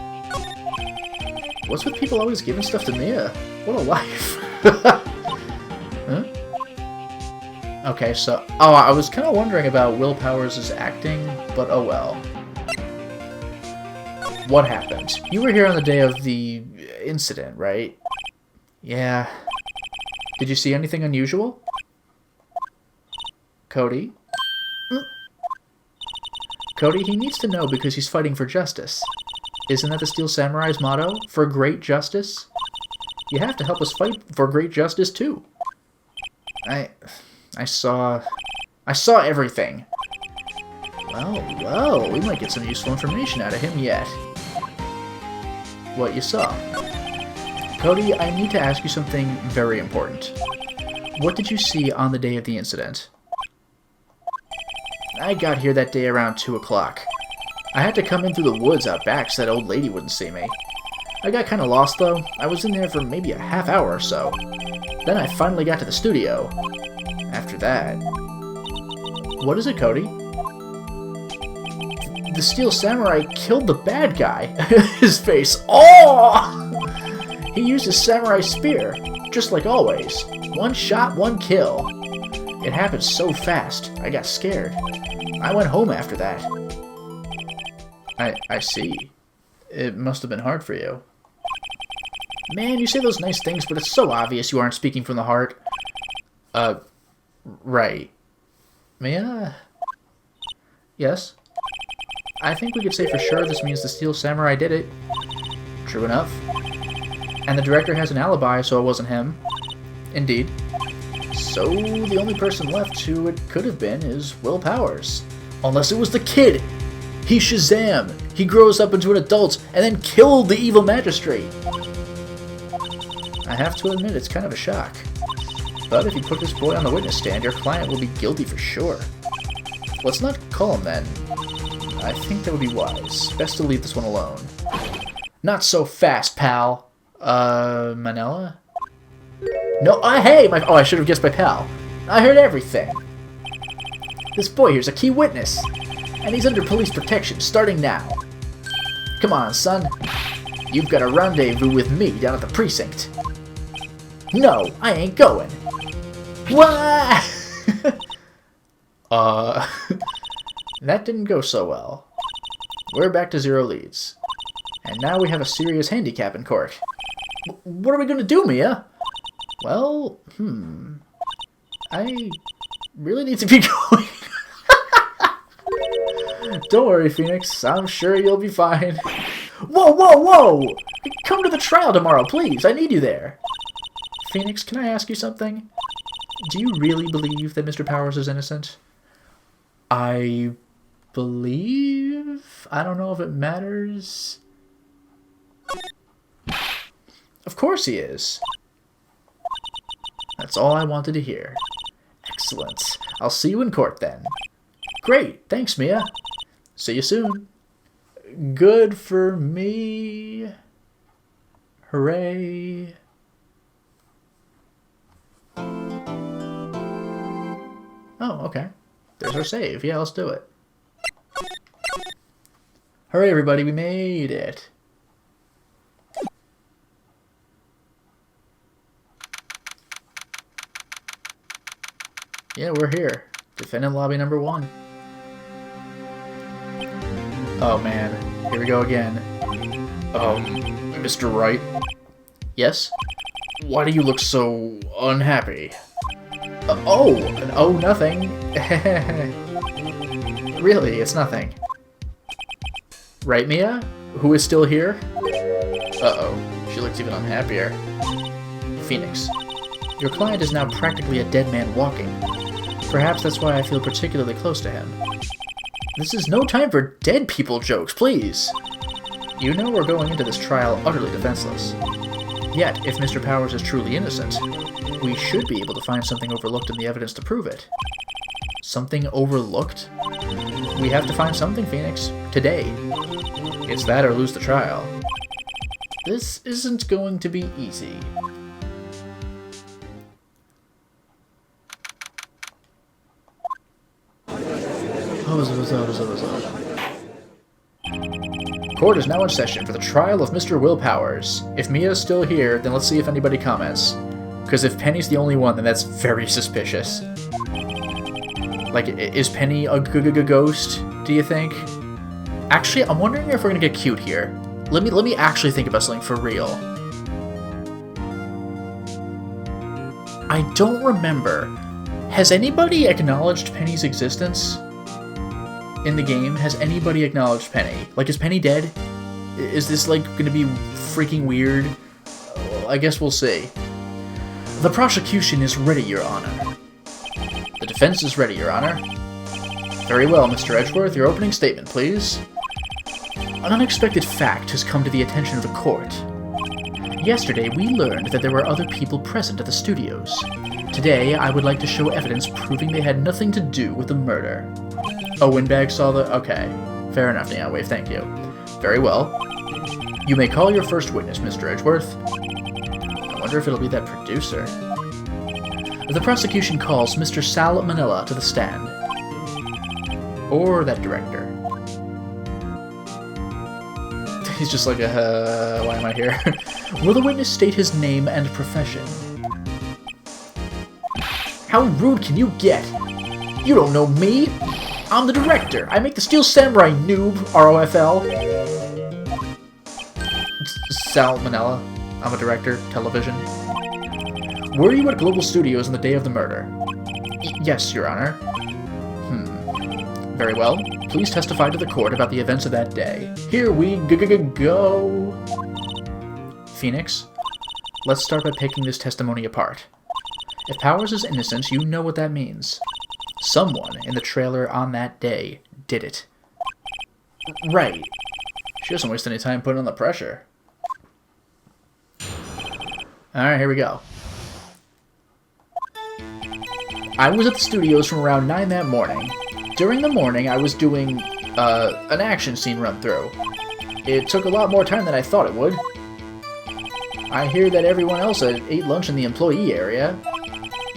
What's with people always giving stuff to Mia? What a life. Huh? Okay, so... Oh, I was kind of wondering about Will Powers' acting, but oh well. What happened? You were here on the day of the incident, right? Yeah. Did you see anything unusual? Cody? Cody, he needs to know because he's fighting for justice. Isn't that the Steel Samurai's motto? For great justice? You have to help us fight for great justice, too. I saw everything. Well, we might get some useful information out of him yet. What you saw? Cody, I need to ask you something very important. What did you see on the day of the incident? I got here that day around 2 o'clock. I had to come in through the woods out back so that old lady wouldn't see me. I got kinda lost though. I was in there for maybe a half hour or so. Then I finally got to the studio. After that... What is it, Cody? The Steel Samurai killed the bad guy. His face. Oh! He used his samurai spear, just like always. One shot, one kill. It happened so fast, I got scared. I went home after that. I see. It must have been hard for you. Man, you say those nice things, but it's so obvious you aren't speaking from the heart. Right. Mia? Yes? I think we could say for sure this means the Steel Samurai did it. True enough. And the director has an alibi, so it wasn't him. Indeed. So, the only person left who it could have been is Will Powers. Unless it was the kid! He's Shazam! He grows up into an adult and then killed the evil magistrate! I have to admit, it's kind of a shock. But if you put this boy on the witness stand, your client will be guilty for sure. Let's not call him then. I think that would be wise. Best to leave this one alone. Not so fast, pal. Manila? No, hey! Oh, I should have guessed my pal. I heard everything. This boy here's a key witness, and he's under police protection starting now. Come on, son. You've got a rendezvous with me down at the precinct. No, I ain't going. What? That didn't go so well. We're back to 0 leads. And now we have a serious handicap in court. What are we going to do, Mia? Well, I really need to be going. Don't worry, Phoenix. I'm sure you'll be fine. Whoa, whoa, whoa! Come to the trial tomorrow, please. I need you there. Phoenix, can I ask you something? Do you really believe that Mr. Powers is innocent? I believe? I don't know if it matters. Of course he is. That's all I wanted to hear. Excellent. I'll see you in court then. Great. Thanks, Mia. See you soon. Good for me. Hooray. Oh, okay. There's our save. Yeah, let's do it. Hooray, everybody. We made it. Yeah, we're here. Defendant lobby number 1. Oh, man. Here we go again. Mr. Wright? Yes? Why do you look so unhappy? Oh, nothing. Really, it's nothing. Right, Mia? Who is still here? Uh-oh. She looks even unhappier. Phoenix. Your client is now practically a dead man walking. Perhaps that's why I feel particularly close to him. This is no time for dead people jokes, please! You know we're going into this trial utterly defenseless. Yet, if Mr. Powers is truly innocent, we should be able to find something overlooked in the evidence to prove it. Something overlooked? We have to find something, Phoenix. Today. It's that or lose the trial. This isn't going to be easy. Court is now in session for the trial of Mr. Will Powers. If Mia's still here, then let's see if anybody comments. Because if Penny's the only one, then that's very suspicious. Like, is Penny a ghost, do you think? Actually, I'm wondering if we're gonna get cute here. Let me actually think about something for real. I don't remember. Has anybody acknowledged Penny's existence? In the game, has anybody acknowledged Penny? Like, is Penny dead? Is this, like, gonna be freaking weird? I guess we'll see. The prosecution is ready, Your Honor. The defense is ready, Your Honor. Very well, Mr. Edgeworth, your opening statement, please. An unexpected fact has come to the attention of the court. Yesterday, we learned that there were other people present at the studios. Today, I would like to show evidence proving they had nothing to do with the murder. Oh, Windbag saw the... Okay. Fair enough, Neon Wave, thank you. Very well. You may call your first witness, Mr. Edgeworth. I wonder if it'll be that producer. The prosecution calls Mr. Sal Manila to the stand. Or that director. He's just like, why am I here? Will the witness state his name and profession? How rude can you get? You don't know me! I'm the director! I make the Steel Samurai, noob! ROFL. Sal Manila. I'm a director. Television. Were you at Global Studios on the day of the murder? Yes, Your Honor. Very well. Please testify to the court about the events of that day. Here we go! Phoenix, let's start by picking this testimony apart. If Powers is innocent, you know what that means. Someone in the trailer on that day did it. Right. She doesn't waste any time putting on the pressure. Alright, here we go. I was at the studios from around 9 that morning. During the morning, I was doing an action scene run-through. It took a lot more time than I thought it would. I hear that everyone else ate lunch in the employee area,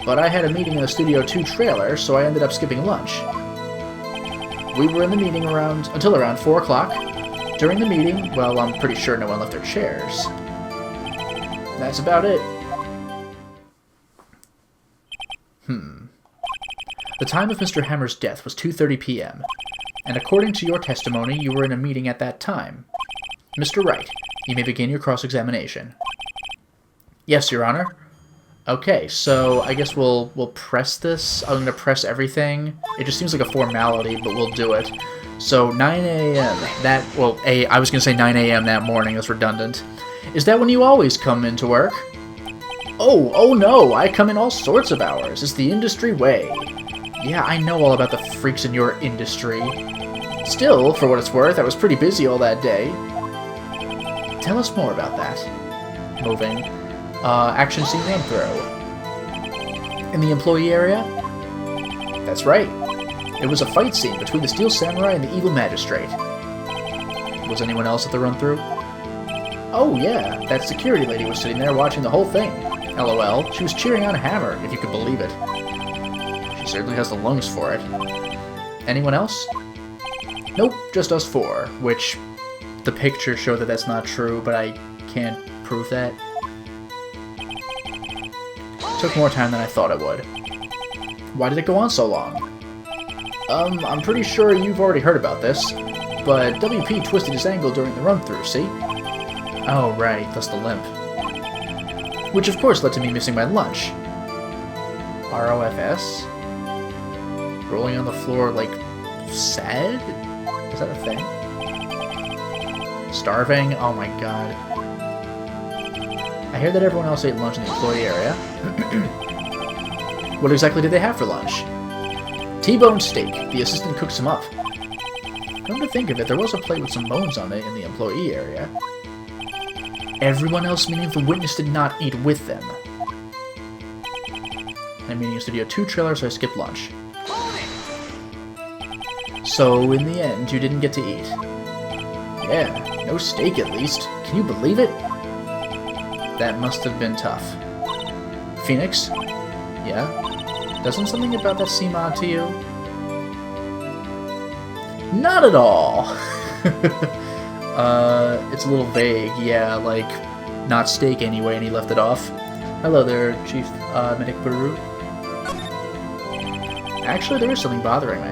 but I had a meeting in the Studio 2 trailer, so I ended up skipping lunch. We were in the meeting until around 4 o'clock. During the meeting, well, I'm pretty sure no one left their chairs. That's about it. The time of Mr. Hammer's death was 2:30 p.m. and according to your testimony, you were in a meeting at that time. Mr. Wright, you may begin your cross-examination. Yes, Your Honor. Okay, so I guess we'll press this. I'm going to press everything. It just seems like a formality, but we'll do it. So 9 a.m. I was going to say 9 a.m. that morning. That's redundant. Is that when you always come into work? Oh no, I come in all sorts of hours. It's the industry way. Yeah, I know all about the freaks in your industry. Still, for what it's worth, I was pretty busy all that day. Tell us more about that. Moving. Action scene name throw. In the employee area? That's right. It was a fight scene between the Steel Samurai and the Evil Magistrate. Was anyone else at the run-through? Oh yeah, that security lady was sitting there watching the whole thing. LOL, she was cheering on Hammer, if you could believe it. She certainly has the lungs for it. Anyone else? Nope, just us four, which the pictures show that that's not true, but I can't prove that. Took more time than I thought it would. Why did it go on so long? I'm pretty sure you've already heard about this, but WP twisted his ankle during the run-through, see? Oh, right, that's the limp. Which of course led to me missing my lunch. ROFS? Rolling on the floor like sad? Is that a thing? Starving? Oh my god. I hear that everyone else ate lunch in the employee area. What exactly did they have for lunch? T-bone steak. The assistant cooks them up. Come to think of it, there was a plate with some bones on it in the employee area. Everyone else, meaning the witness, did not eat with them. I'm meeting in Studio 2 trailer, so I skipped lunch. So, in the end, you didn't get to eat. Yeah, no steak at least. Can you believe it? That must have been tough. Phoenix? Yeah? Doesn't something about that seem odd to you? Not at all! It's a little vague, yeah, like, not steak anyway, and he left it off. Hello there, Chief Medic Baru. Actually, there is something bothering me.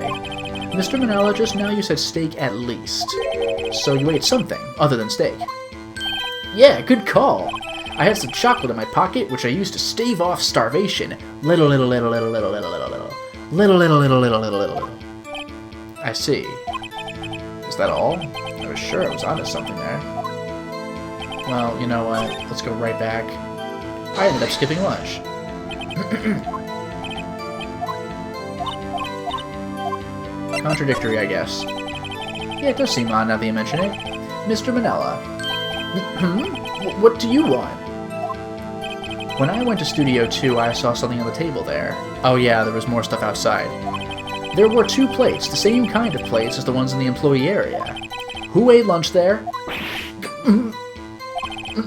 Mr. Manala, just now you said steak at least. So you ate something, other than steak. Yeah, good call. I had some chocolate in my pocket, which I used to stave off starvation. Little. I see. Is that all? I was sure I was onto something there. Well, you know what? Let's go right back. I ended up skipping lunch. Contradictory, I guess. Yeah, it does seem odd now that you mention it. Mr. Manella. What do you want? When I went to Studio 2, I saw something on the table there. Oh yeah, there was more stuff outside. There were 2 plates, the same kind of plates as the ones in the employee area. Who ate lunch there?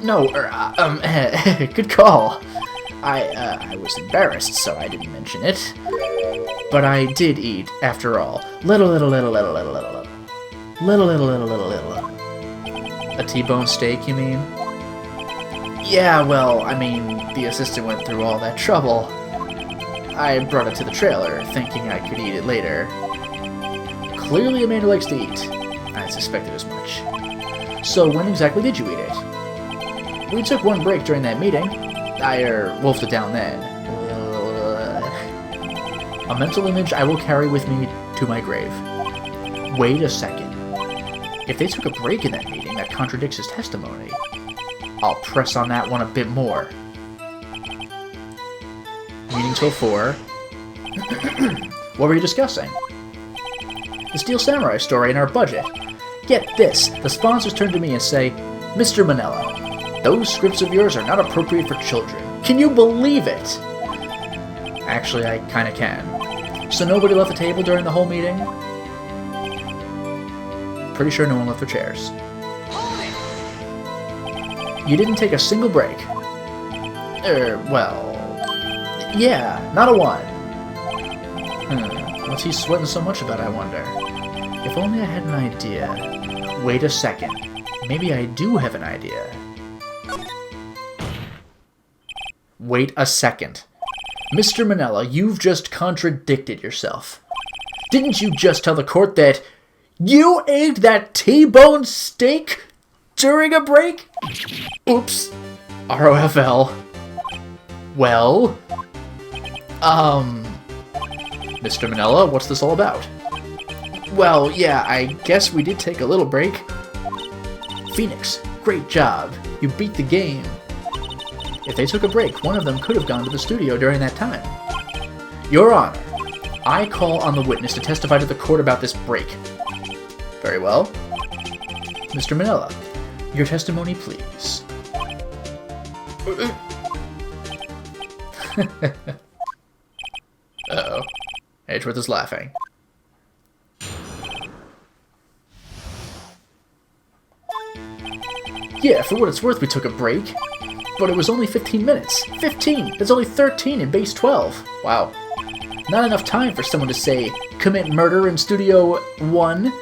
No, good call. I was embarrassed, so I didn't mention it. But I did eat, after all. Little. A T-bone steak, you mean? Yeah, well, I mean, the assistant went through all that trouble. I brought it to the trailer, thinking I could eat it later. Clearly Amanda likes to eat. I suspected as much. So when exactly did you eat it? We took one break during that meeting. I wolfed it down then. A mental image I will carry with me to my grave. Wait a second. If they took a break in that meeting, that contradicts his testimony. I'll press on that one a bit more. Meeting till 4. What were you discussing? The Steel Samurai story and our budget. Get this, the sponsors turn to me and say, Mr. Manella, those scripts of yours are not appropriate for children. Can you believe it? Actually, I kinda can. So nobody left the table during the whole meeting? Pretty sure no one left their chairs. You didn't take a single break. Well... Yeah, not a one. What's he sweating so much about, I wonder? If only I had an idea. Wait a second. Maybe I do have an idea. Wait a second. Mr. Manella, you've just contradicted yourself. Didn't you just tell the court that You ate that T-bone steak during a break? Oops. ROFL. Well, Mr. Manila, what's this all about? Well, yeah, I guess we did take a little break. Phoenix, great job. You beat the game. If they took a break, one of them could have gone to the studio during that time. Your Honor, I call on the witness to testify to the court about this break. Very well. Mr. Manila, your testimony, please. Uh-oh. Edgeworth is laughing. Yeah, for what it's worth, we took a break. But it was only 15 minutes. 15! That's only 13 in base 12. Wow. Not enough time for someone to say, commit murder in Studio 1.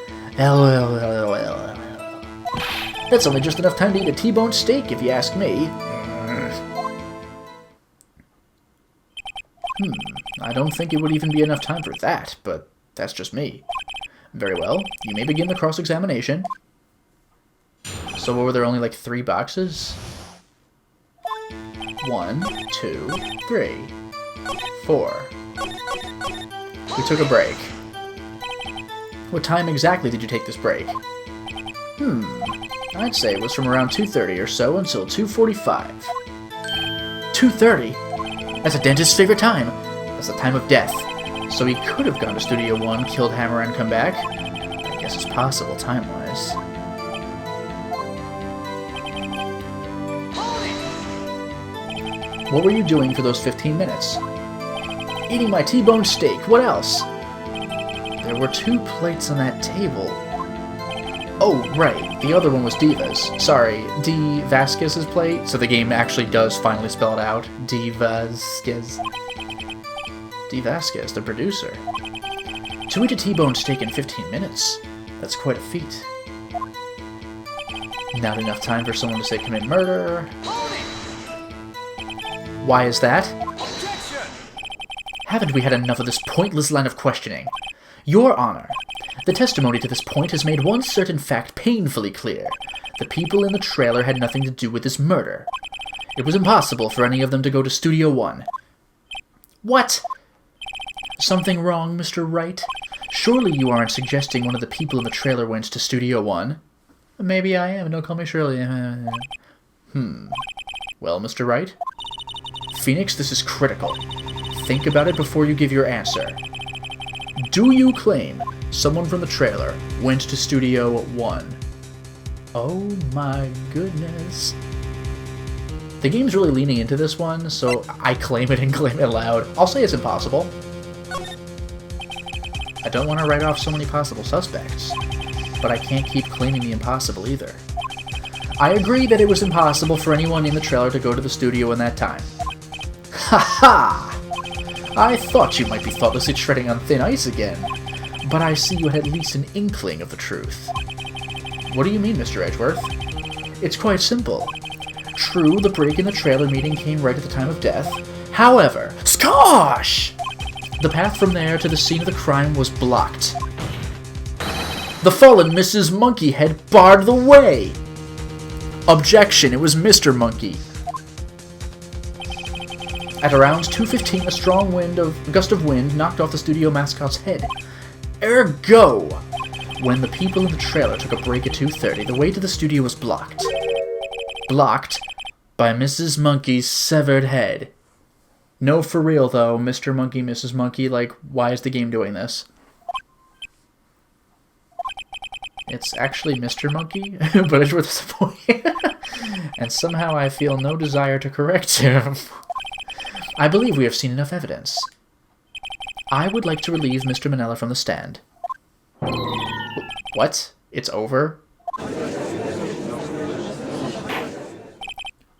That's only just enough time to eat a T-bone steak, if you ask me. I don't think it would even be enough time for that, but that's just me. Very well, you may begin the cross-examination. So what, were there only like 3 boxes? 1, 2, 3, 4. We took a break. What time exactly did you take this break? I'd say it was from around 2:30 or so until 2:45. 2:30? That's a dentist's favorite time. That's the time of death. So he could have gone to Studio 1, killed Hammer, and come back. I guess it's possible time-wise. What were you doing for those 15 minutes? Eating my T-bone steak. What else? There were 2 plates on that table. Oh, right. The other one was Diva's. Sorry, D. Vasquez's plate. So the game actually does finally spell it out. D. Vasquez. D. Vasquez, the producer. To eat a T-bone steak in 15 minutes. That's quite a feat. Not enough time for someone to say commit murder. Why is that? Objection! Haven't we had enough of this pointless line of questioning? Your Honor, the testimony to this point has made one certain fact painfully clear. The people in the trailer had nothing to do with this murder. It was impossible for any of them to go to Studio 1. What? Something wrong, Mr. Wright? Surely you aren't suggesting one of the people in the trailer went to Studio 1? Maybe I am. Don't call me Shirley. Well, Mr. Wright? Phoenix, this is critical. Think about it before you give your answer. Do you claim someone from the trailer went to Studio 1? Oh my goodness. The game's really leaning into this one, so I claim it and claim it loud. I'll say it's impossible. I don't want to write off so many possible suspects, but I can't keep claiming the impossible either. I agree that it was impossible for anyone in the trailer to go to the studio in that time. Ha ha! I thought you might be thoughtlessly treading on thin ice again, but I see you had at least an inkling of the truth. What do you mean, Mr. Edgeworth? It's quite simple. True, the break in the trailer meeting came right at the time of death. However, Skosh! The path from there to the scene of the crime was blocked. The fallen Mrs. Monkeyhead barred the way! Objection, it was Mr. Monkey. At around 2:15, a strong gust of wind knocked off the studio mascot's head. Ergo, when the people in the trailer took a break at 2:30, the way to the studio was blocked. Blocked by Mrs. Monkey's severed head. No, for real though, Mr. Monkey, Mrs. Monkey, like, why is the game doing this? It's actually Mr. Monkey, but it's worth the point. And somehow I feel no desire to correct him. I believe we have seen enough evidence. I would like to relieve Mr. Manella from the stand. What? It's over?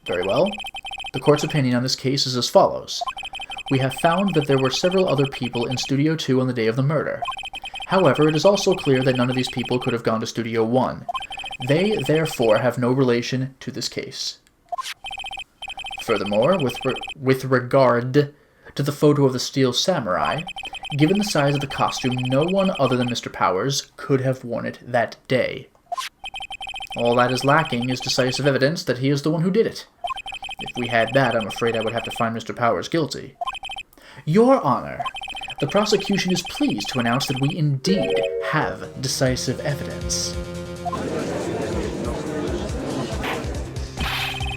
Very well. The court's opinion on this case is as follows. We have found that there were several other people in Studio 2 on the day of the murder. However, it is also clear that none of these people could have gone to Studio 1. They, therefore, have no relation to this case. Furthermore, with regard to the photo of the Steel Samurai, Given the size of the costume, no one other than Mr. Powers could have worn it that day. All that is lacking is decisive evidence that he is the one who did it. If we had that, I'm afraid I would have to find Mr. Powers guilty. Your Honor, the prosecution is pleased to announce that we indeed have decisive evidence.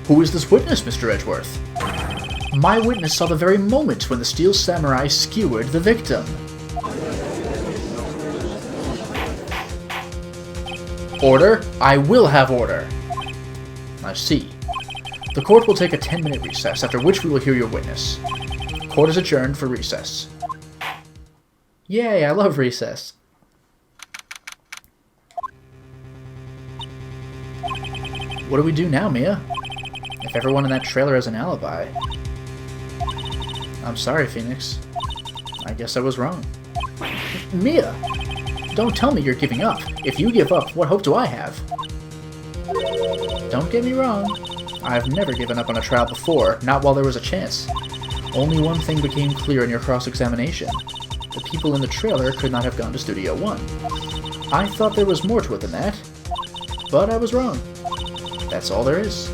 Who is this witness, Mr. Edgeworth? My witness saw the very moment when the Steel Samurai skewered the victim. Order? I will have order. I see. The court will take a 10-minute recess, after which we will hear your witness. Court is adjourned for recess. Yay, I love recess. What do we do now, Mia? If everyone in that trailer has an alibi... I'm sorry, Phoenix. I guess I was wrong. Mia! Don't tell me you're giving up. If you give up, what hope do I have? Don't get me wrong. I've never given up on a trial before, not while there was a chance. Only one thing became clear in your cross-examination. The people in the trailer could not have gone to Studio 1. I thought there was more to it than that, but I was wrong. That's all there is.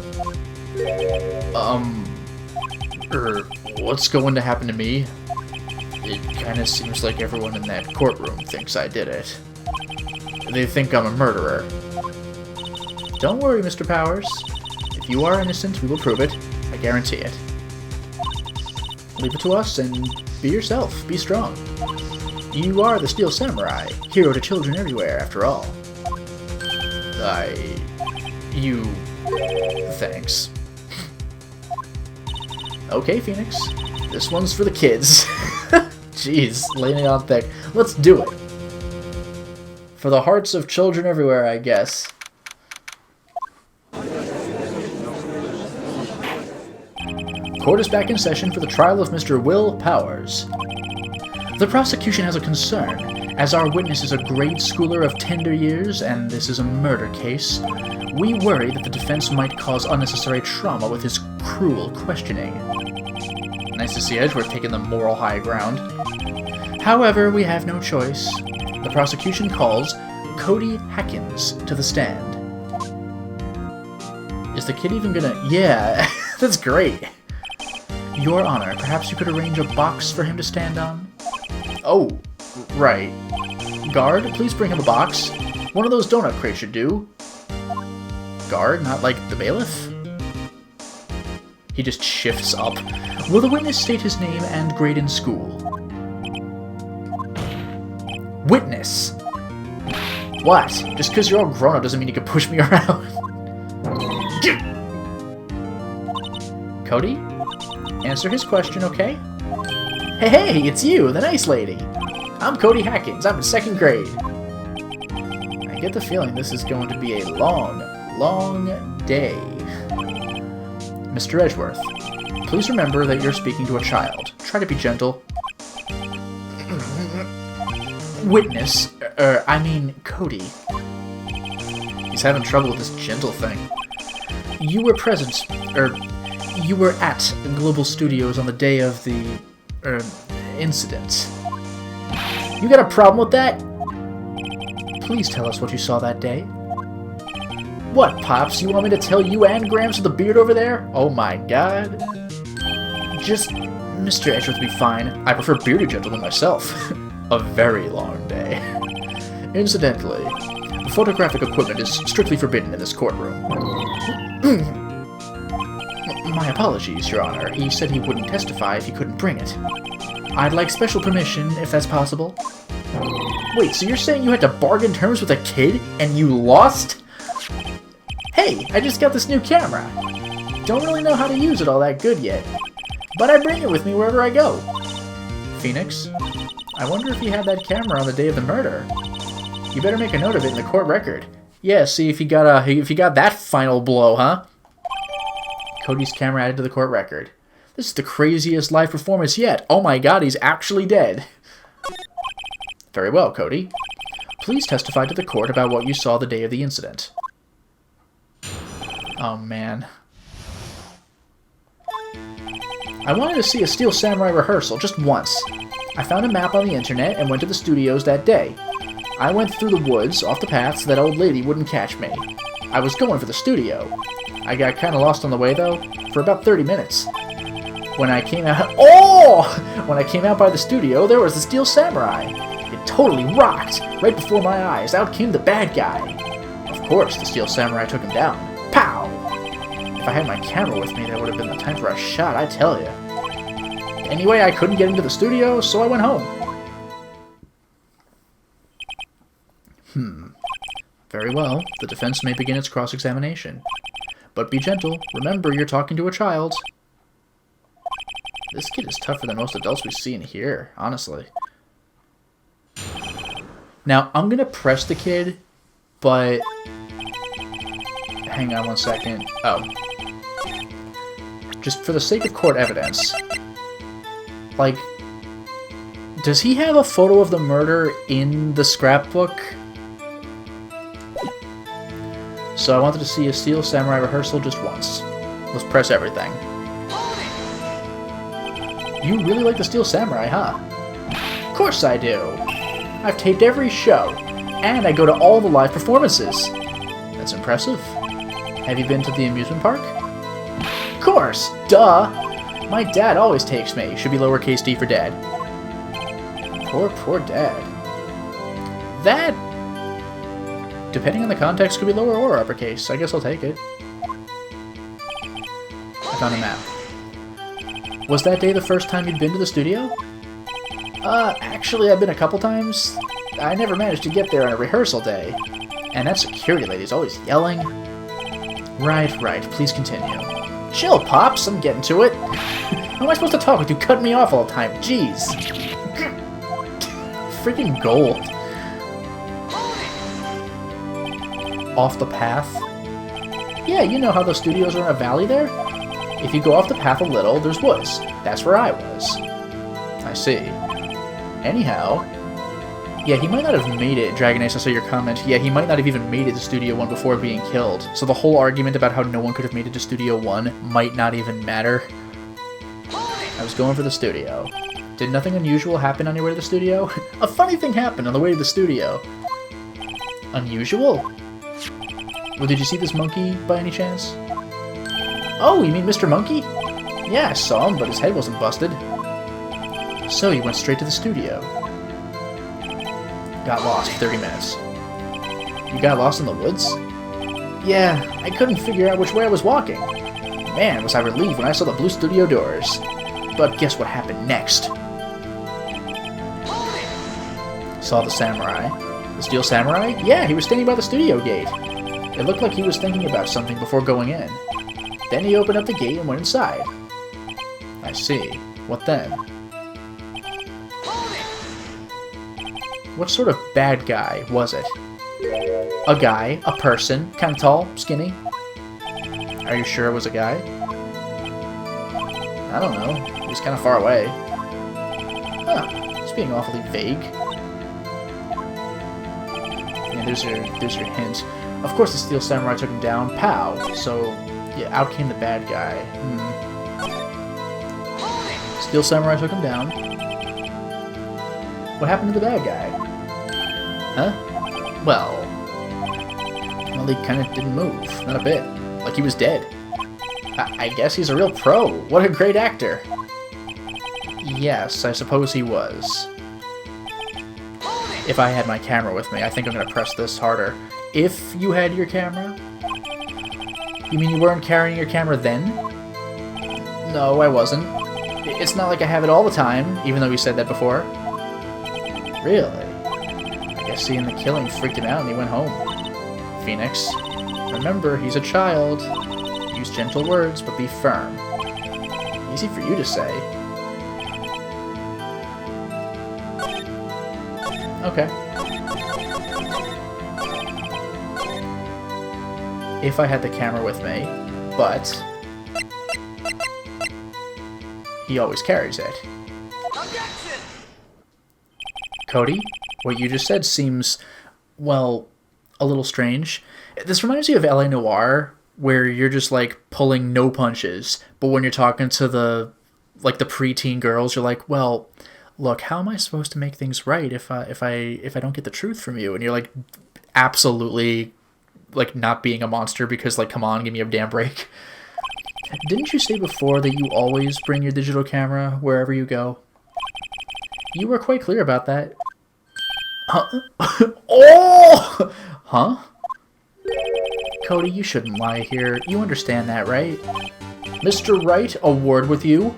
What's going to happen to me? It kinda seems like everyone in that courtroom thinks I did it. They think I'm a murderer. Don't worry, Mr. Powers. If you are innocent, we will prove it. I guarantee it. Leave it to us and be yourself. Be strong. You are the Steel Samurai, hero to children everywhere, after all. Thanks. Okay, Phoenix. This one's for the kids. Jeez, laying it on thick. Let's do it. For the hearts of children everywhere, I guess. Court is back in session for the trial of Mr. Will Powers. The prosecution has a concern. As our witness is a grade schooler of tender years, and this is a murder case, we worry that the defense might cause unnecessary trauma with his cruel questioning. Nice to see Edgeworth taking the moral high ground. However, we have no choice. The prosecution calls Cody Hackins to the stand. Is the kid even gonna... Yeah, that's great. Your Honor, perhaps you could arrange a box for him to stand on? Oh, right. Guard, please bring him a box. One of those donut crates should do. Guard, not like the bailiff? He just shifts up. Will the witness state his name and grade in school? Witness! What? Just because you're all grown up doesn't mean you can push me around. Cody? Answer his question, okay? Hey, it's you, the nice lady. I'm Cody Hackins. I'm in 2nd grade. I get the feeling this is going to be a long, long day. Mr. Edgeworth, please remember that you're speaking to a child. Try to be gentle. Witness, Cody. He's having trouble with this gentle thing. You were present, you were at Global Studios on the day of the, incident. You got a problem with that? Please tell us what you saw that day. What, Pops? You want me to tell you and Gramps with the beard over there? Oh my god. Just... Mr. Edgeworth will be fine. I prefer bearded gentlemen myself. A very long day. Incidentally, photographic equipment is strictly forbidden in this courtroom. My apologies, Your Honor. He said he wouldn't testify if he couldn't bring it. I'd like special permission, if that's possible. Wait, so you're saying you had to bargain terms with a kid, and you lost? Hey, I just got this new camera. Don't really know how to use it all that good yet, but I bring it with me wherever I go. Phoenix, I wonder if he had that camera on the day of the murder. You better make a note of it in the court record. Yeah, see if he got that final blow, huh? Cody's camera added to the court record. This is the craziest live performance yet. Oh my god, he's actually dead. Very well, Cody. Please testify to the court about what you saw the day of the incident. Oh man. I wanted to see a Steel Samurai rehearsal just once. I found a map on the internet and went to the studios that day. I went through the woods, off the path, so that old lady wouldn't catch me. I was going for the studio. I got kinda lost on the way, though, for about 30 minutes. When I came out... Oh! When I came out by the studio, there was the Steel Samurai. It totally rocked. Right before my eyes, out came the bad guy. Of course, the Steel Samurai took him down. Pow! If I had my camera with me, that would have been the time for a shot, I tell you. Anyway, I couldn't get into the studio, so I went home. Very well, the defense may begin its cross-examination. But be gentle. Remember, you're talking to a child. This kid is tougher than most adults we see and hear, honestly. Now, I'm gonna press the kid, but... Hang on one second. Oh. Just for the sake of court evidence. Like, does he have a photo of the murder in the scrapbook? So I wanted to see a Steel Samurai rehearsal just once. Let's press everything. You really like the Steel Samurai, huh? Of course I do. I've taped every show, and I go to all the live performances. That's impressive. Have you been to the amusement park? Of course, duh. My dad always takes me. Should be lowercase d for dad. Poor dad. That, depending on the context, could be lower or uppercase. I guess I'll take it. I found a map. Was that day the first time you'd been to the studio? Actually, I've been a couple times. I never managed to get there on a rehearsal day. And that security lady's always yelling. Right, please continue. Chill, Pops, I'm getting to it. How am I supposed to talk with you cutting me off all the time? Jeez. Freaking gold. Off the path? Yeah, you know how those studios are in a valley there? If you go off the path a little, there's woods. That's where I was. I see. Anyhow... Yeah, he might not have made it, Dragon Ace, I saw your comment. Yeah, he might not have even made it to Studio 1 before being killed. So the whole argument about how no one could have made it to Studio 1 might not even matter. I was going for the studio. Did nothing unusual happen on your way to the studio? A funny thing happened on the way to the studio. Unusual? Well, did you see this monkey by any chance? Oh, you mean Mr. Monkey? Yeah, I saw him, but his head wasn't busted. So you went straight to the studio. Got lost for 30 minutes. You got lost in the woods? Yeah, I couldn't figure out which way I was walking. Man, was I relieved when I saw the blue studio doors. But guess what happened next? Saw the samurai. The Steel Samurai? Yeah, he was standing by the studio gate. It looked like he was thinking about something before going in. Then he opened up the gate and went inside. I see. What then? What sort of bad guy was it? A guy, a person, kind of tall, skinny. Are you sure it was a guy? I don't know. He was kind of far away. Huh. He's being awfully vague. Yeah, there's your hint. Of course the Steel Samurai took him down. Pow! So, yeah, out came the bad guy. Steel Samurai took him down. What happened to the bad guy? Huh? Well, he kind of didn't move. Not a bit. Like he was dead. I guess he's a real pro. What a great actor. Yes, I suppose he was. If I had my camera with me, I think I'm going to press this harder. If you had your camera? You mean you weren't carrying your camera then? No, I wasn't. It's not like I have it all the time, even though we said that before. Really? I guess seeing the killing freaked him out and he went home. Phoenix. Remember, he's a child. Use gentle words, but be firm. Easy for you to say. Okay. If I had the camera with me, but he always carries it. Cody, what you just said seems, well, a little strange. This reminds me of LA Noire, where you're just, like, pulling no punches, but when you're talking to the preteen girls, you're like, well, look, how am I supposed to make things right if I don't get the truth from you? And you're like, absolutely, like, not being a monster because, like, come on, give me a damn break. Didn't you say before that you always bring your digital camera wherever you go? You were quite clear about that. Huh? Oh! Huh? Cody, you shouldn't lie here. You understand that, right? Mr. Wright, a word with you?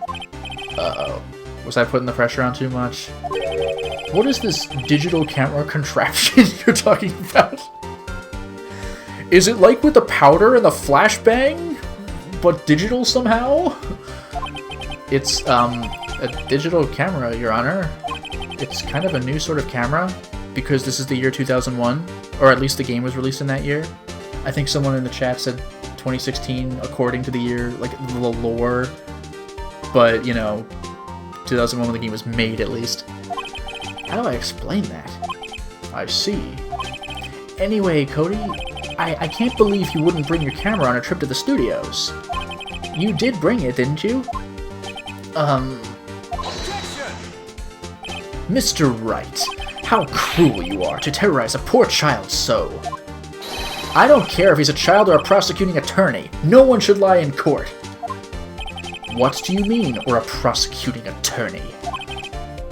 Uh-oh. Was I putting the pressure on too much? What is this digital camera contraption you're talking about? Is it like with the powder and the flashbang, but digital somehow? It's, a digital camera, Your Honor. It's kind of a new sort of camera, because this is the year 2001, or at least the game was released in that year. I think someone in the chat said 2016, according to the year, like, the lore, but, you know, 2001 when the game was made, at least. How do I explain that? I see. Anyway, Cody, I can't believe you wouldn't bring your camera on a trip to the studios. You did bring it, didn't you? Mr. Wright, how cruel you are to terrorize a poor child so. I don't care if he's a child or a prosecuting attorney. No one should lie in court. What do you mean, or a prosecuting attorney?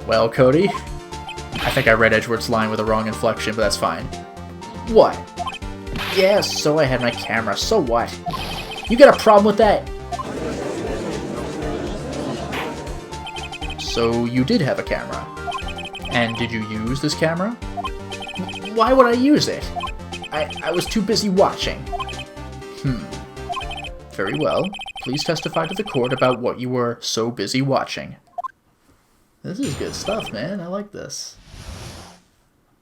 Well, Cody, I think I read Edgeworth's line with a wrong inflection, but that's fine. What? Yeah, so I had my camera, so what? You got a problem with that? So you did have a camera. And did you use this camera? Why would I use it? I was too busy watching. Very well. Please testify to the court about what you were so busy watching. This is good stuff, man. I like this.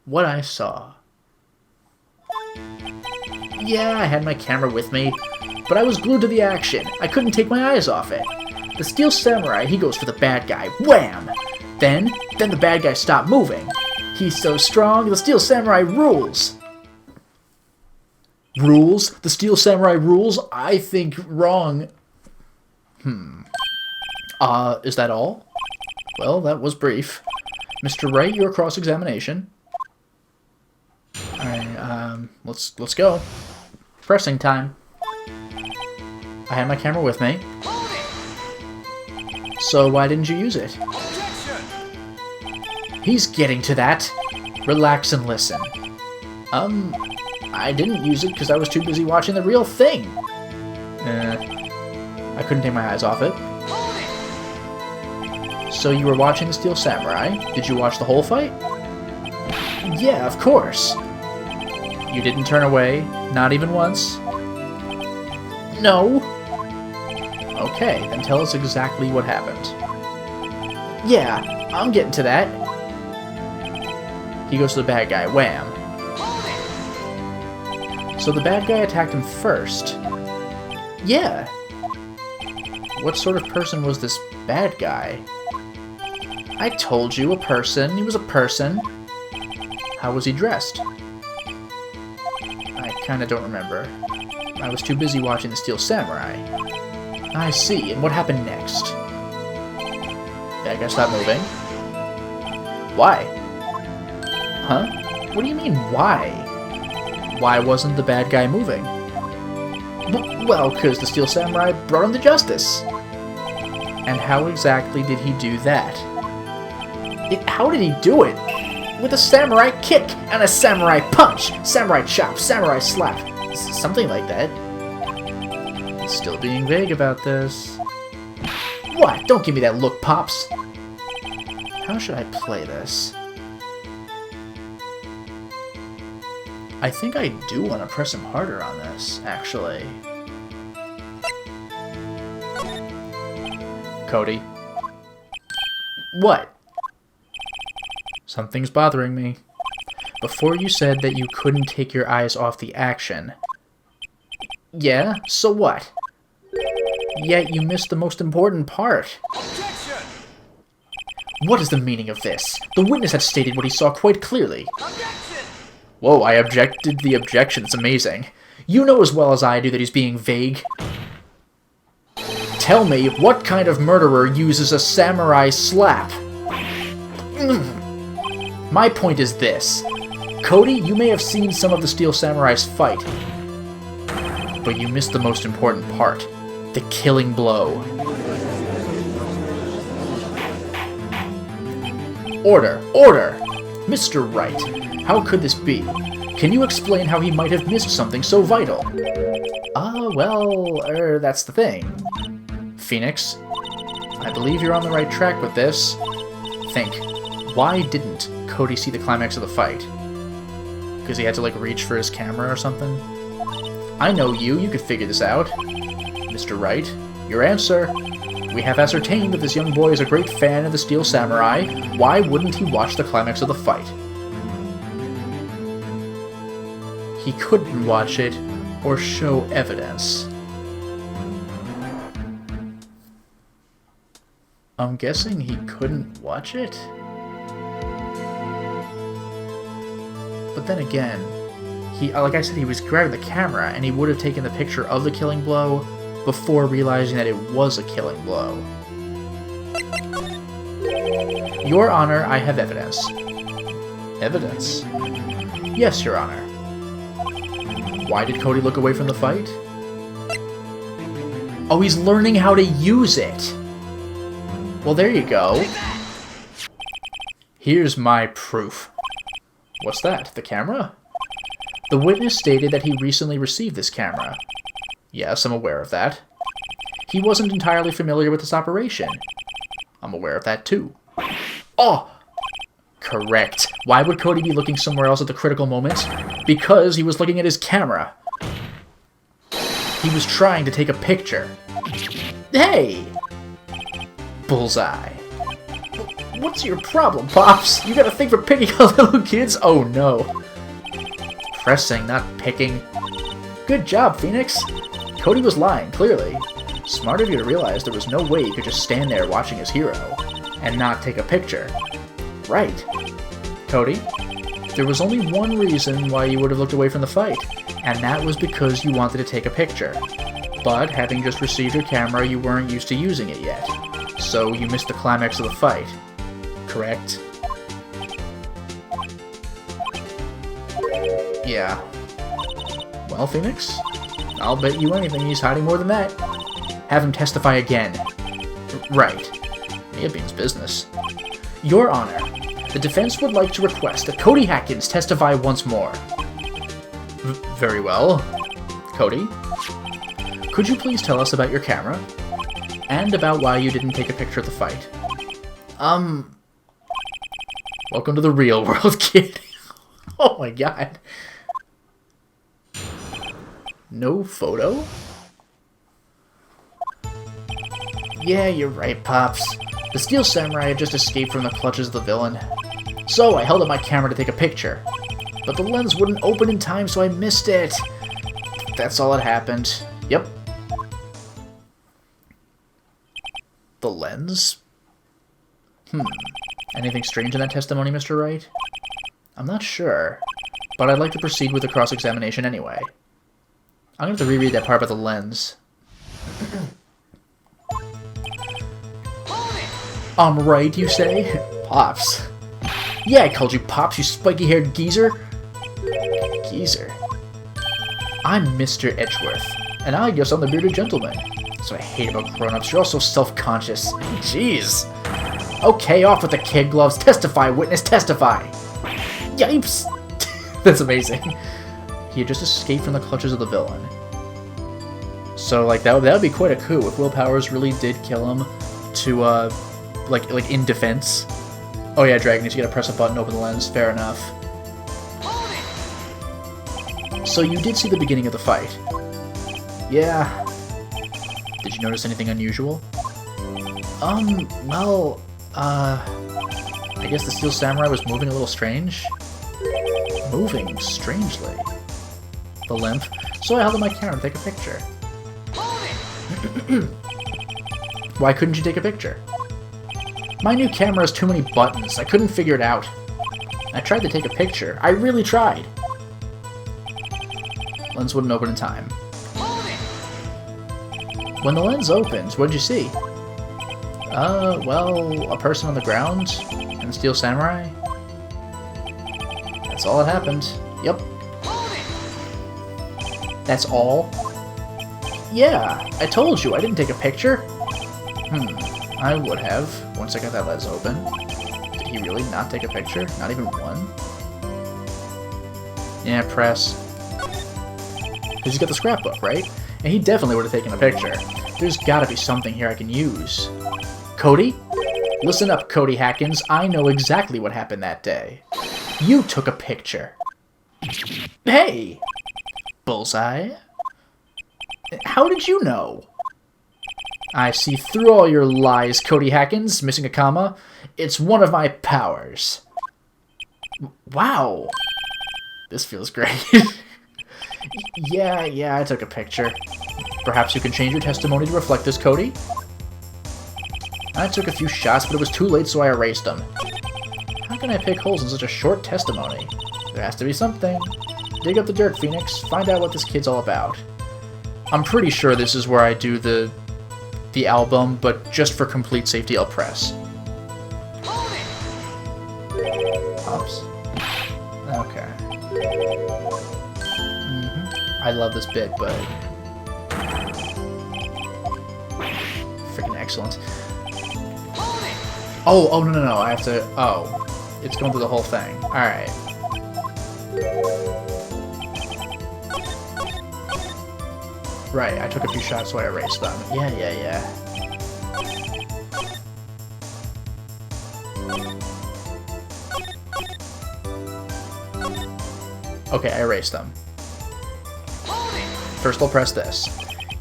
What I saw. Yeah, I had my camera with me, but I was glued to the action. I couldn't take my eyes off it. The Steel Samurai, he goes for the bad guy. Wham! Then the bad guy stopped moving. He's so strong, the Steel Samurai rules. Rules? The Steel Samurai rules? I think wrong. Is that all? Well, that was brief. Mr. Wright, your cross-examination. Alright, let's go. Pressing time. I had my camera with me. So why didn't you use it? He's getting to that. Relax and listen. I didn't use it because I was too busy watching the real thing. I couldn't take my eyes off it. So you were watching the Steel Samurai. Did you watch the whole fight? Yeah, of course. You didn't turn away? Not even once? No. Okay, then tell us exactly what happened. Yeah, I'm getting to that. He goes to the bad guy. Wham. So the bad guy attacked him first. Yeah. What sort of person was this bad guy? I told you, a person. He was a person. How was he dressed? I kinda don't remember. I was too busy watching the Steel Samurai. I see, and what happened next? Bad guy stopped moving. Why? Huh? What do you mean, why? Why wasn't the bad guy moving? Well, because the Steel Samurai brought him to justice. And how exactly did he do that? How did he do it? With a samurai kick and a samurai punch, samurai chop, samurai slap, something like that. He's still being vague about this. What? Don't give me that look, Pops. How should I play this? I think I do want to press him harder on this, actually. Cody. What? Something's bothering me. Before you said that you couldn't take your eyes off the action. Yeah, so what? Yet you missed the most important part. Objection! What is the meaning of this? The witness had stated what he saw quite clearly. Objection! Whoa, I objected the objection. It's amazing. You know as well as I do that he's being vague. Tell me, what kind of murderer uses a samurai slap? My point is this. Cody, you may have seen some of the Steel Samurai's fight, but you missed the most important part. The killing blow. Order! Order! Mr. Wright, how could this be? Can you explain how he might have missed something so vital? That's the thing. Phoenix, I believe you're on the right track with this. Think, why didn't Cody see the climax of the fight? Because he had to, like, reach for his camera or something? I know you could figure this out. Mr. Wright, your answer. We have ascertained that this young boy is a great fan of the Steel Samurai. Why wouldn't he watch the climax of the fight? He couldn't watch it or show evidence. I'm guessing he couldn't watch it? But then again, like I said, he was grabbing the camera, and he would have taken the picture of the killing blow before realizing that it was a killing blow. Your Honor, I have evidence. Evidence? Yes, Your Honor. Why did Cody look away from the fight? Oh, he's learning how to use it! Well, there you go. Here's my proof. What's that? The camera? The witness stated that he recently received this camera. Yes, I'm aware of that. He wasn't entirely familiar with this operation. I'm aware of that too. Oh! Correct. Why would Cody be looking somewhere else at the critical moment? Because he was looking at his camera. He was trying to take a picture. Hey! Bullseye. What's your problem, Pops? You got a thing for picking on little kids? Oh no. Pressing, not picking. Good job, Phoenix. Cody was lying, clearly. Smart of you to realize there was no way he could just stand there watching his hero and not take a picture. Right. Cody, there was only one reason why you would have looked away from the fight, and that was because you wanted to take a picture. But having just received your camera, you weren't used to using it yet, so you missed the climax of the fight. Correct? Yeah. Well, Phoenix, I'll bet you anything he's hiding more than that. Have him testify again. Right. May have been his business. Your Honor, the defense would like to request that Cody Hatkins testify once more. Very well. Cody, could you please tell us about your camera? And about why you didn't take a picture of the fight? Welcome to the real world, kid. Oh my god. No photo? Yeah, you're right, Pops. The Steel Samurai had just escaped from the clutches of the villain. So I held up my camera to take a picture. But the lens wouldn't open in time, so I missed it. That's all that happened. Yep. The lens? Anything strange in that testimony, Mr. Wright? I'm not sure, but I'd like to proceed with the cross-examination anyway. I'm going to have to reread that part about the lens. I'm right, you say? Pops. Yeah, I called you Pops, you spiky-haired geezer. Geezer? I'm Mr. Edgeworth, and I guess I'm the bearded gentleman. That's what I hate about grown-ups. You're all so self-conscious. Jeez. Okay, off with the kid gloves. Testify, witness, testify. Yipes! That's amazing. He had just escaped from the clutches of the villain. So, like, that would be quite a coup if Will Powers really did kill him to, like in defense. Oh yeah, Dragon, you gotta press a button, open the lens. Fair enough. So you did see the beginning of the fight. Yeah. Did you notice anything unusual? I guess the Steel Samurai was moving a little strange. Moving strangely. The limp. So I held up my camera to take a picture. Why couldn't you take a picture? My new camera has too many buttons. I couldn't figure it out. I tried to take a picture. I really tried. Lens wouldn't open in time. When the lens opened, what did you see? Well, a person on the ground. And the Steel Samurai? That's all that happened. Yep. That's all? Yeah, I told you I didn't take a picture. I would have, once I got that Lotus open. Did he really not take a picture? Not even one? Yeah, press. Because he's got the scrapbook, right? And he definitely would have taken a picture. There's gotta be something here I can use. Cody? Listen up, Cody Hackins. I know exactly what happened that day. You took a picture. Hey! Bullseye? How did you know? I see through all your lies, Cody Hackins, missing a comma. It's one of my powers. Wow. This feels great. Yeah, I took a picture. Perhaps you can change your testimony to reflect this, Cody? I took a few shots, but it was too late, so I erased them. How can I pick holes in such a short testimony? There has to be something. Dig up the dirt, Phoenix. Find out what this kid's all about. I'm pretty sure this is where I do the album, but just for complete safety, I'll press. Oops. Okay. I love this bit, but... freaking excellent. Oh, no, I have to... Oh. It's going through the whole thing. Alright. Right, I took a few shots, so I erased them. Yeah. Okay, I erased them. First I'll press this.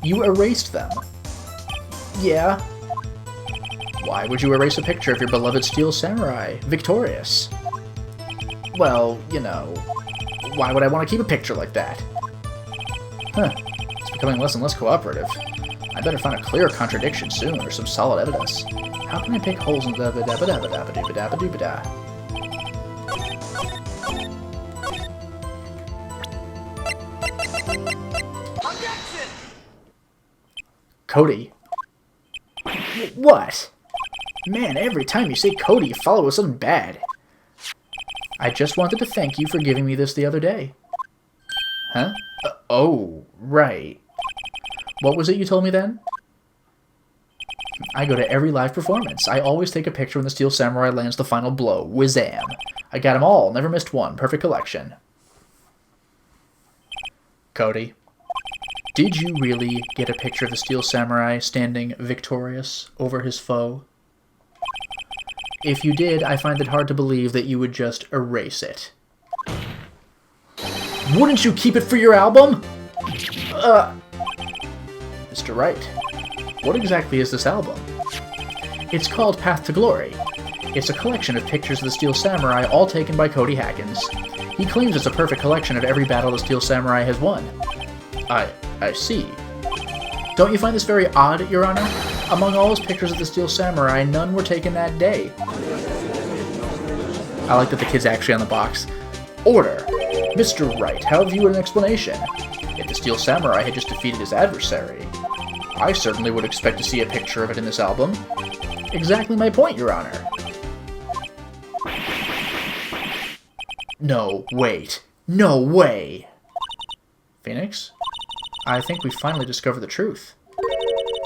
You erased them. Yeah. Why would you erase a picture of your beloved Steel Samurai, victorious? Well, you know, why would I want to keep a picture like that? Huh. It's becoming less and less cooperative. I better find a clear contradiction soon, or some solid evidence. How can I pick holes in the da-ba-da-ba-da-ba-da-ba-da-ba-da-ba-da? Cody. What? Man, every time you say Cody, you follow with something bad. I just wanted to thank you for giving me this the other day. Huh? Oh, right. What was it you told me then? I go to every live performance. I always take a picture when the Steel Samurai lands the final blow. Whizam. I got them all, never missed one. Perfect collection. Cody. Did you really get a picture of the Steel Samurai standing victorious over his foe? If you did, I find it hard to believe that you would just erase it. Wouldn't you keep it for your album? Mr. Wright, what exactly is this album? It's called Path to Glory. It's a collection of pictures of the Steel Samurai, all taken by Cody Hackins. He claims it's a perfect collection of every battle the Steel Samurai has won. I see. Don't you find this very odd, Your Honor? Among all his pictures of the Steel Samurai, none were taken that day. I like that the kid's actually on the box. Order! Mr. Wright, how have you an explanation? If the Steel Samurai had just defeated his adversary, I certainly would expect to see a picture of it in this album. Exactly my point, Your Honor. No, wait. No way! Phoenix? I think we finally discovered the truth.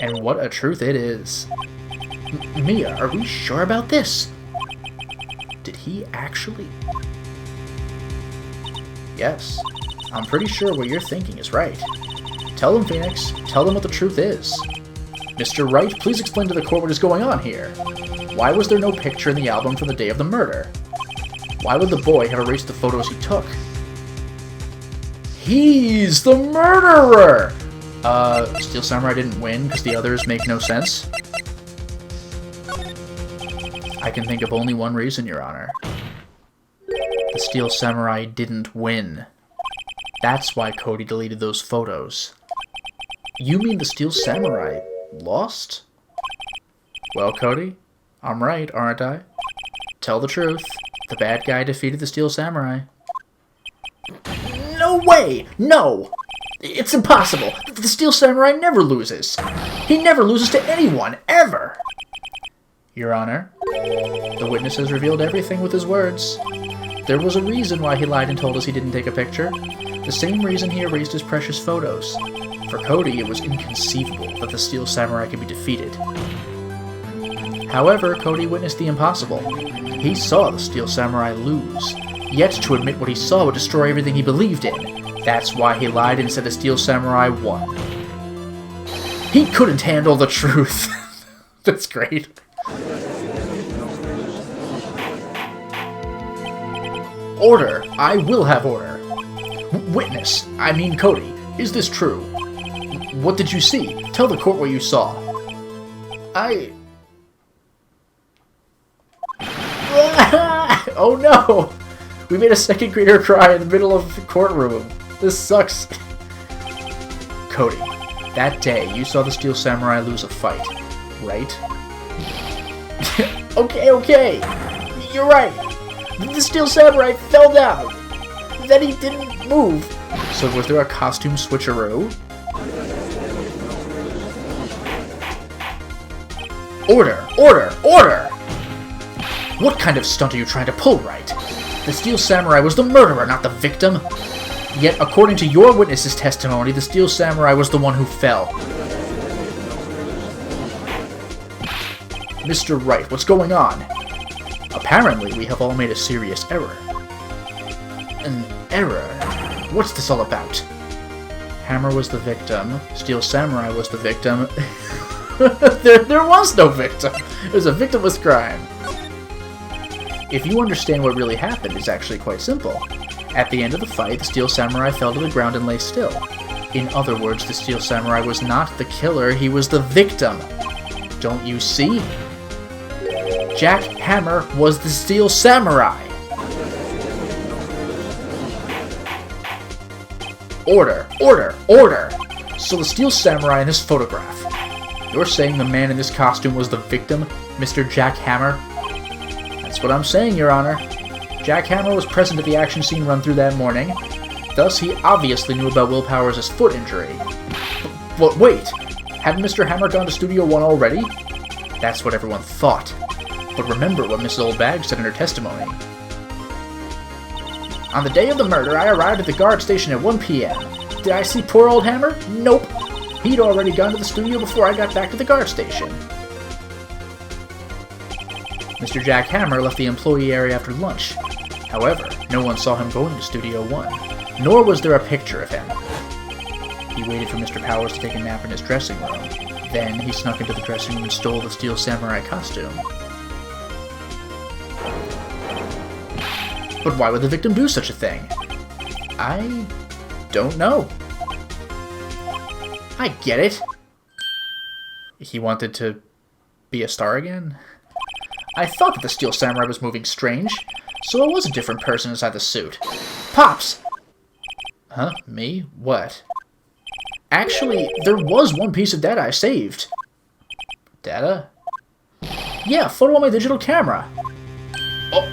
And what a truth it is. Mia, are we sure about this? Did he actually? Yes. I'm pretty sure what you're thinking is right. Tell them, Phoenix. Tell them what the truth is. Mr. Wright, please explain to the court what is going on here. Why was there no picture in the album from the day of the murder? Why would the boy have erased the photos he took? He's the murderer! Steel Samurai didn't win because the others make no sense? I can think of only one reason, Your Honor. The Steel Samurai didn't win. That's why Cody deleted those photos. You mean the Steel Samurai lost? Well, Cody, I'm right, aren't I? Tell the truth. The bad guy defeated the Steel Samurai. No way! No! It's impossible! The Steel Samurai never loses! He never loses to anyone, ever! Your Honor, the witness has revealed everything with his words. There was a reason why he lied and told us he didn't take a picture. The same reason he erased his precious photos. For Cody, it was inconceivable that the Steel Samurai could be defeated. However, Cody witnessed the impossible. He saw the Steel Samurai lose. Yet to admit what he saw would destroy everything he believed in. That's why he lied and said the Steel Samurai won. He couldn't handle the truth. That's great. Order! I will have order. Witness, I mean Cody, is this true? What did you see? Tell the court what you saw. Oh no! We made a second grader cry in the middle of the courtroom. This sucks. Cody, that day you saw the Steel Samurai lose a fight, right? Okay. You're right. The Steel Samurai fell down. Then he didn't move. So was there a costume switcheroo? Order! What kind of stunt are you trying to pull, Wright? The Steel Samurai was the murderer, not the victim. Yet, according to your witness's testimony, the Steel Samurai was the one who fell. Mr. Wright, what's going on? Apparently, we have all made a serious error. An error? What's this all about? Hammer was the victim. Steel Samurai was the victim. There was no victim! It was a victimless crime. If you understand what really happened, it's actually quite simple. At the end of the fight, the Steel Samurai fell to the ground and lay still. In other words, the Steel Samurai was not the killer, he was the victim. Don't you see? Jack Hammer was the Steel Samurai! Order! So the Steel Samurai in this photograph. You're saying the man in this costume was the victim, Mr. Jack Hammer? That's what I'm saying, Your Honor. Jack Hammer was present at the action scene run through that morning. Thus, he obviously knew about Will Powers' foot injury. But wait! Hadn't Mr. Hammer gone to Studio One already? That's what everyone thought. But remember what Mrs. Oldbag said in her testimony. On the day of the murder, I arrived at the guard station at 1 p.m. Did I see poor old Hammer? Nope. He'd already gone to the studio before I got back to the guard station. Mr. Jack Hammer left the employee area after lunch. However, no one saw him going to Studio One, nor was there a picture of him. He waited for Mr. Powers to take a nap in his dressing room. Then he snuck into the dressing room and stole the Steel Samurai costume. But why would the victim do such a thing? I don't know. I get it. He wanted to be a star again? I thought that the Steel Samurai was moving strange, so it was a different person inside the suit. Pops! Huh? Me? What? Actually, there was one piece of data I saved. Data? Yeah, photo on my digital camera. Oh.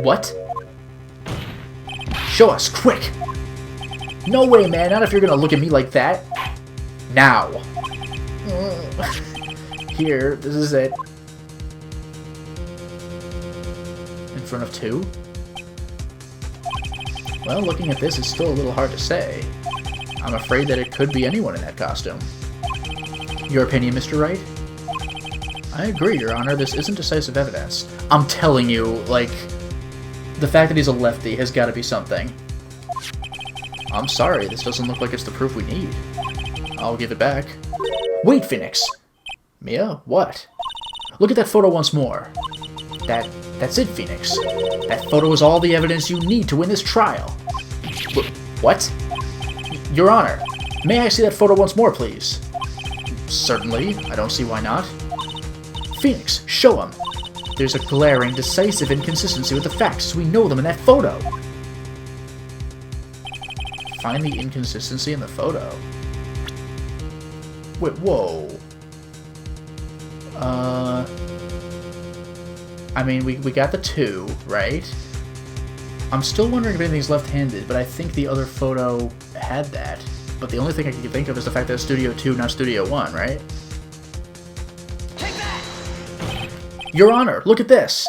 What? Show us, quick! No way, man, not if you're gonna look at me like that. Now. Here, this is it. In front of two? Well, looking at this, it's still a little hard to say. I'm afraid that it could be anyone in that costume. Your opinion, Mr. Wright? I agree, Your Honor, this isn't decisive evidence. I'm telling you, like, the fact that he's a lefty has got to be something. I'm sorry, this doesn't look like it's the proof we need. I'll give it back. Wait, Phoenix! Mia, what? Look at that photo once more. That's it, Phoenix. That photo is all the evidence you need to win this trial. What? Your Honor, may I see that photo once more, please? Certainly, I don't see why not. Phoenix, show him. There's a glaring, decisive inconsistency with the facts as we know them in that photo. Find the inconsistency in the photo. Wait, whoa. I mean, we got the two, right? I'm still wondering if anything's left-handed, but I think the other photo had that. But the only thing I can think of is the fact that it's Studio 2, not Studio 1, right? Take that! Your Honor, look at this!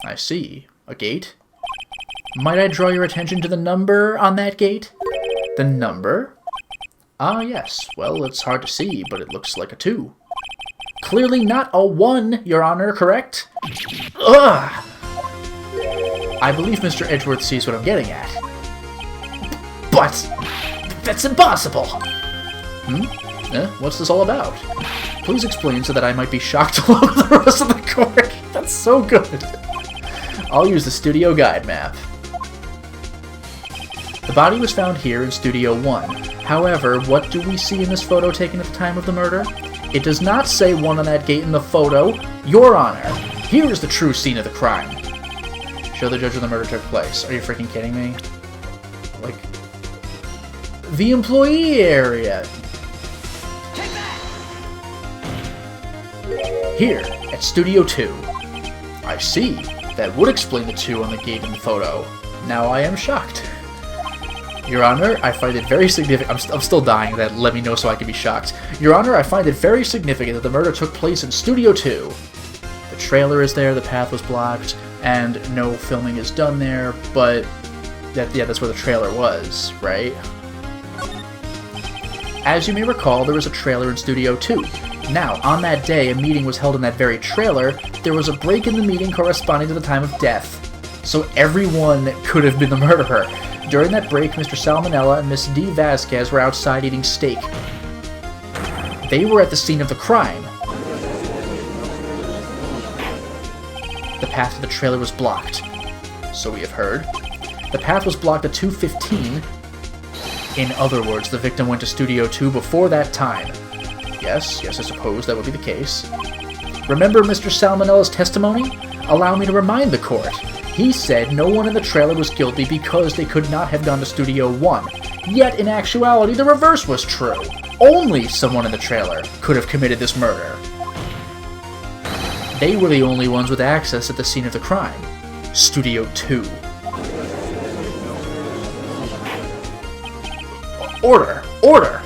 I see. A gate? Might I draw your attention to the number on that gate? The number? Ah, yes. Well, it's hard to see, but it looks like a 2. Clearly not a 1, Your Honor, correct? Ugh! I believe Mr. Edgeworth sees what I'm getting at. But that's impossible! What's this all about? Please explain so that I might be shocked along with the rest of the court. That's so good. I'll use the studio guide map. The body was found here in Studio 1. However, what do we see in this photo taken at the time of the murder? It does not say 1 on that gate in the photo. Your Honor, here is the true scene of the crime. Show the judge where the murder took place. Are you freaking kidding me? Like, the employee area. Here, at Studio 2. I see. That would explain the 2 on the gate in the photo. Now I am shocked. Your Honor, I find it very significant. I'm still dying. That let me know so I can be shocked. Your Honor, I find it very significant that the murder took place in Studio 2. The trailer is there, the path was blocked, and no filming is done there, but that's where the trailer was, right? As you may recall, there was a trailer in Studio 2. Now, on that day, a meeting was held in that very trailer. There was a break in the meeting corresponding to the time of death. So everyone could have been the murderer. During that break, Mr. Salmonella and Miss D. Vasquez were outside eating steak. They were at the scene of the crime. The path to the trailer was blocked. So we have heard. The path was blocked at 2:15. In other words, the victim went to Studio 2 before that time. Yes, I suppose that would be the case. Remember Mr. Salmonella's testimony? Allow me to remind the court. He said no one in the trailer was guilty because they could not have gone to Studio 1. Yet, in actuality, the reverse was true. Only someone in the trailer could have committed this murder. They were the only ones with access at the scene of the crime. Studio 2. Order! Order!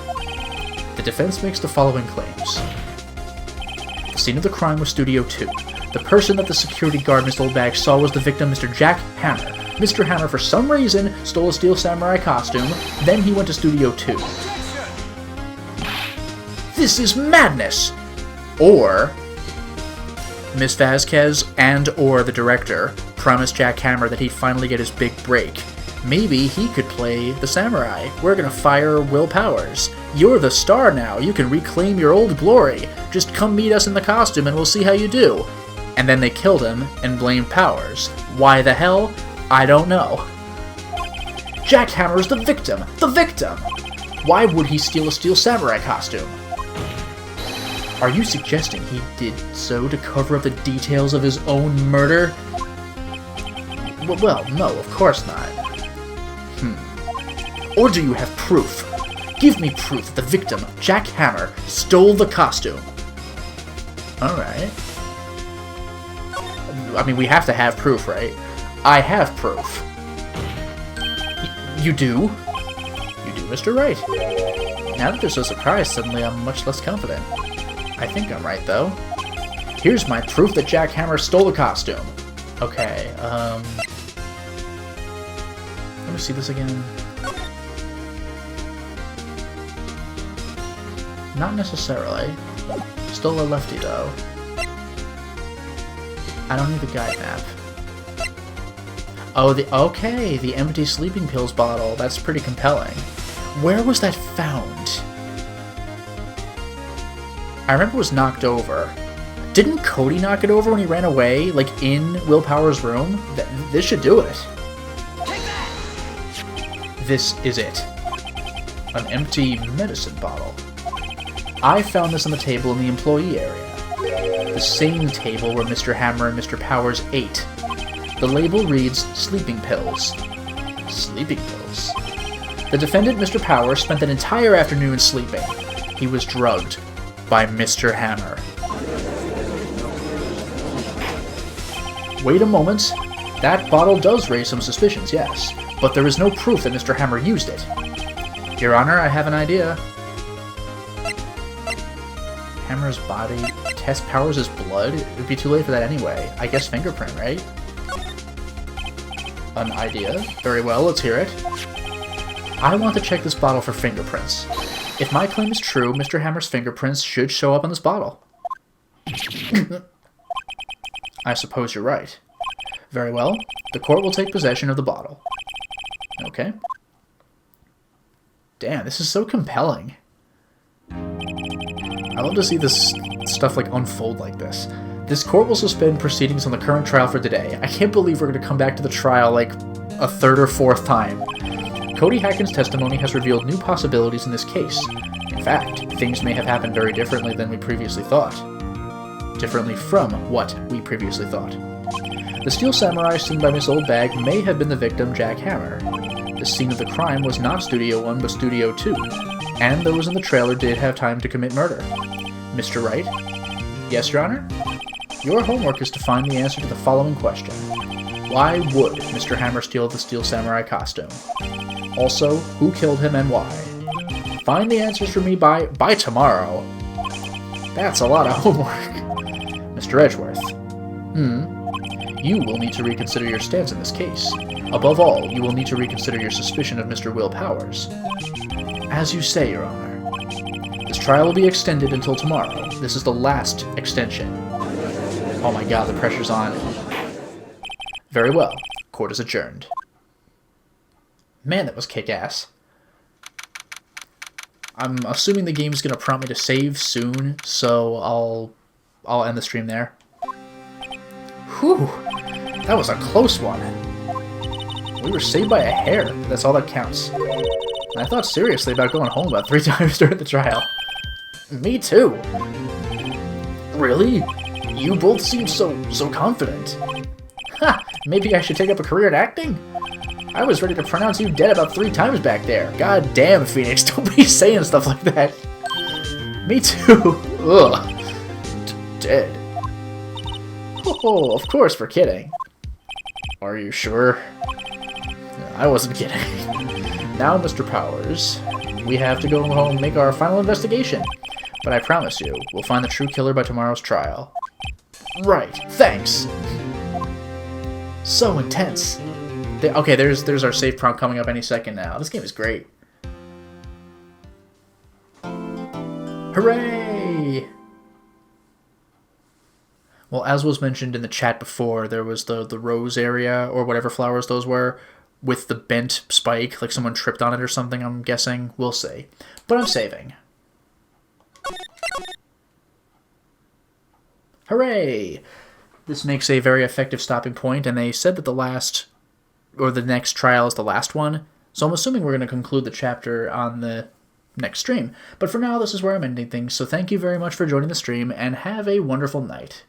The defense makes the following claims. The scene of the crime was Studio 2. The person that the security guard Miss Oldbag saw was the victim, Mr. Jack Hammer. Mr. Hammer, for some reason, stole a steel samurai costume, then he went to Studio 2. This is madness! Or, Miss Vasquez and/or the director promised Jack Hammer that he'd finally get his big break. Maybe he could play the samurai. We're gonna fire Will Powers. You're the star now. You can reclaim your old glory. Just come meet us in the costume and we'll see how you do. And then they killed him and blamed Powers. Why the hell? I don't know. Jack Hammer is the victim! The victim! Why would he steal a steel samurai costume? Are you suggesting he did so to cover up the details of his own murder? Well, no, of course not. Or do you have proof? Give me proof that the victim, Jack Hammer, stole the costume. Alright. I mean, we have to have proof, right? I have proof. You do? You do, Mr. Wright. Now that they're so surprised, suddenly I'm much less confident. I think I'm right, though. Here's my proof that Jack Hammer stole the costume. Okay, let me see this again. Not necessarily. Still a lefty, though. I don't need the guide map. Oh, okay, the empty sleeping pills bottle. That's pretty compelling. Where was that found? I remember it was knocked over. Didn't Cody knock it over when he ran away, like in Will Power's room? This should do it. This is it. An empty medicine bottle. I found this on the table in the employee area. The same table where Mr. Hammer and Mr. Powers ate. The label reads, sleeping pills. Sleeping pills? The defendant, Mr. Powers, spent an entire afternoon sleeping. He was drugged by Mr. Hammer. Wait a moment. That bottle does raise some suspicions, yes. But there is no proof that Mr. Hammer used it. Your Honor, I have an idea. Hammer's body. Test powers his blood? It would be too late for that anyway. I guess fingerprint, right? An idea. Very well, let's hear it. I want to check this bottle for fingerprints. If my claim is true, Mr. Hammer's fingerprints should show up on this bottle. I suppose you're right. Very well. The court will take possession of the bottle. Okay. Damn, this is so compelling. I love to see this stuff like unfold like this. This court will suspend proceedings on the current trial for today. I can't believe we're going to come back to the trial like a third or fourth time. Cody Hacken's testimony has revealed new possibilities in this case. In fact, things may have happened very differently than we previously thought. Differently from what we previously thought. The steel samurai seen by Miss Oldbag may have been the victim, Jack Hammer. The scene of the crime was not Studio 1 but Studio 2, and those in the trailer did have time to commit murder. Mr. Wright? Yes, Your Honor? Your homework is to find the answer to the following question. Why would Mr. Hammer steal the steel samurai costume? Also, who killed him and why? Find the answers for me by tomorrow. That's a lot of homework. Mr. Edgeworth. You will need to reconsider your stance in this case. Above all, you will need to reconsider your suspicion of Mr. Will Powers. As you say, Your Honor. This trial will be extended until tomorrow. This is the last extension. Oh my god, the pressure's on. Very well. Court is adjourned. Man, that was kick-ass. I'm assuming the game's gonna prompt me to save soon, so I'll end the stream there. Whew! That was a close one. We were saved by a hair. That's all that counts. I thought seriously about going home about 3 times during the trial. Me too. Really? You both seem so confident. Ha! Maybe I should take up a career in acting? I was ready to pronounce you dead about 3 times back there. God damn, Phoenix, don't be saying stuff like that. Me too. Ugh. Dead. Oh, of course we're kidding. Are you sure? I wasn't kidding. Now, Mr. Powers, we have to go home and make our final investigation. But I promise you, we'll find the true killer by tomorrow's trial. Right, thanks! So intense. Okay, there's our save prompt coming up any second now. This game is great. Hooray! Well, as was mentioned in the chat before, there was the rose area, or whatever flowers those were, with the bent spike, like someone tripped on it or something, I'm guessing. We'll see. But I'm saving. Hooray! This makes a very effective stopping point, and they said that the next trial is the last one, so I'm assuming we're going to conclude the chapter on the next stream. But for now, this is where I'm ending things, so thank you very much for joining the stream, and have a wonderful night.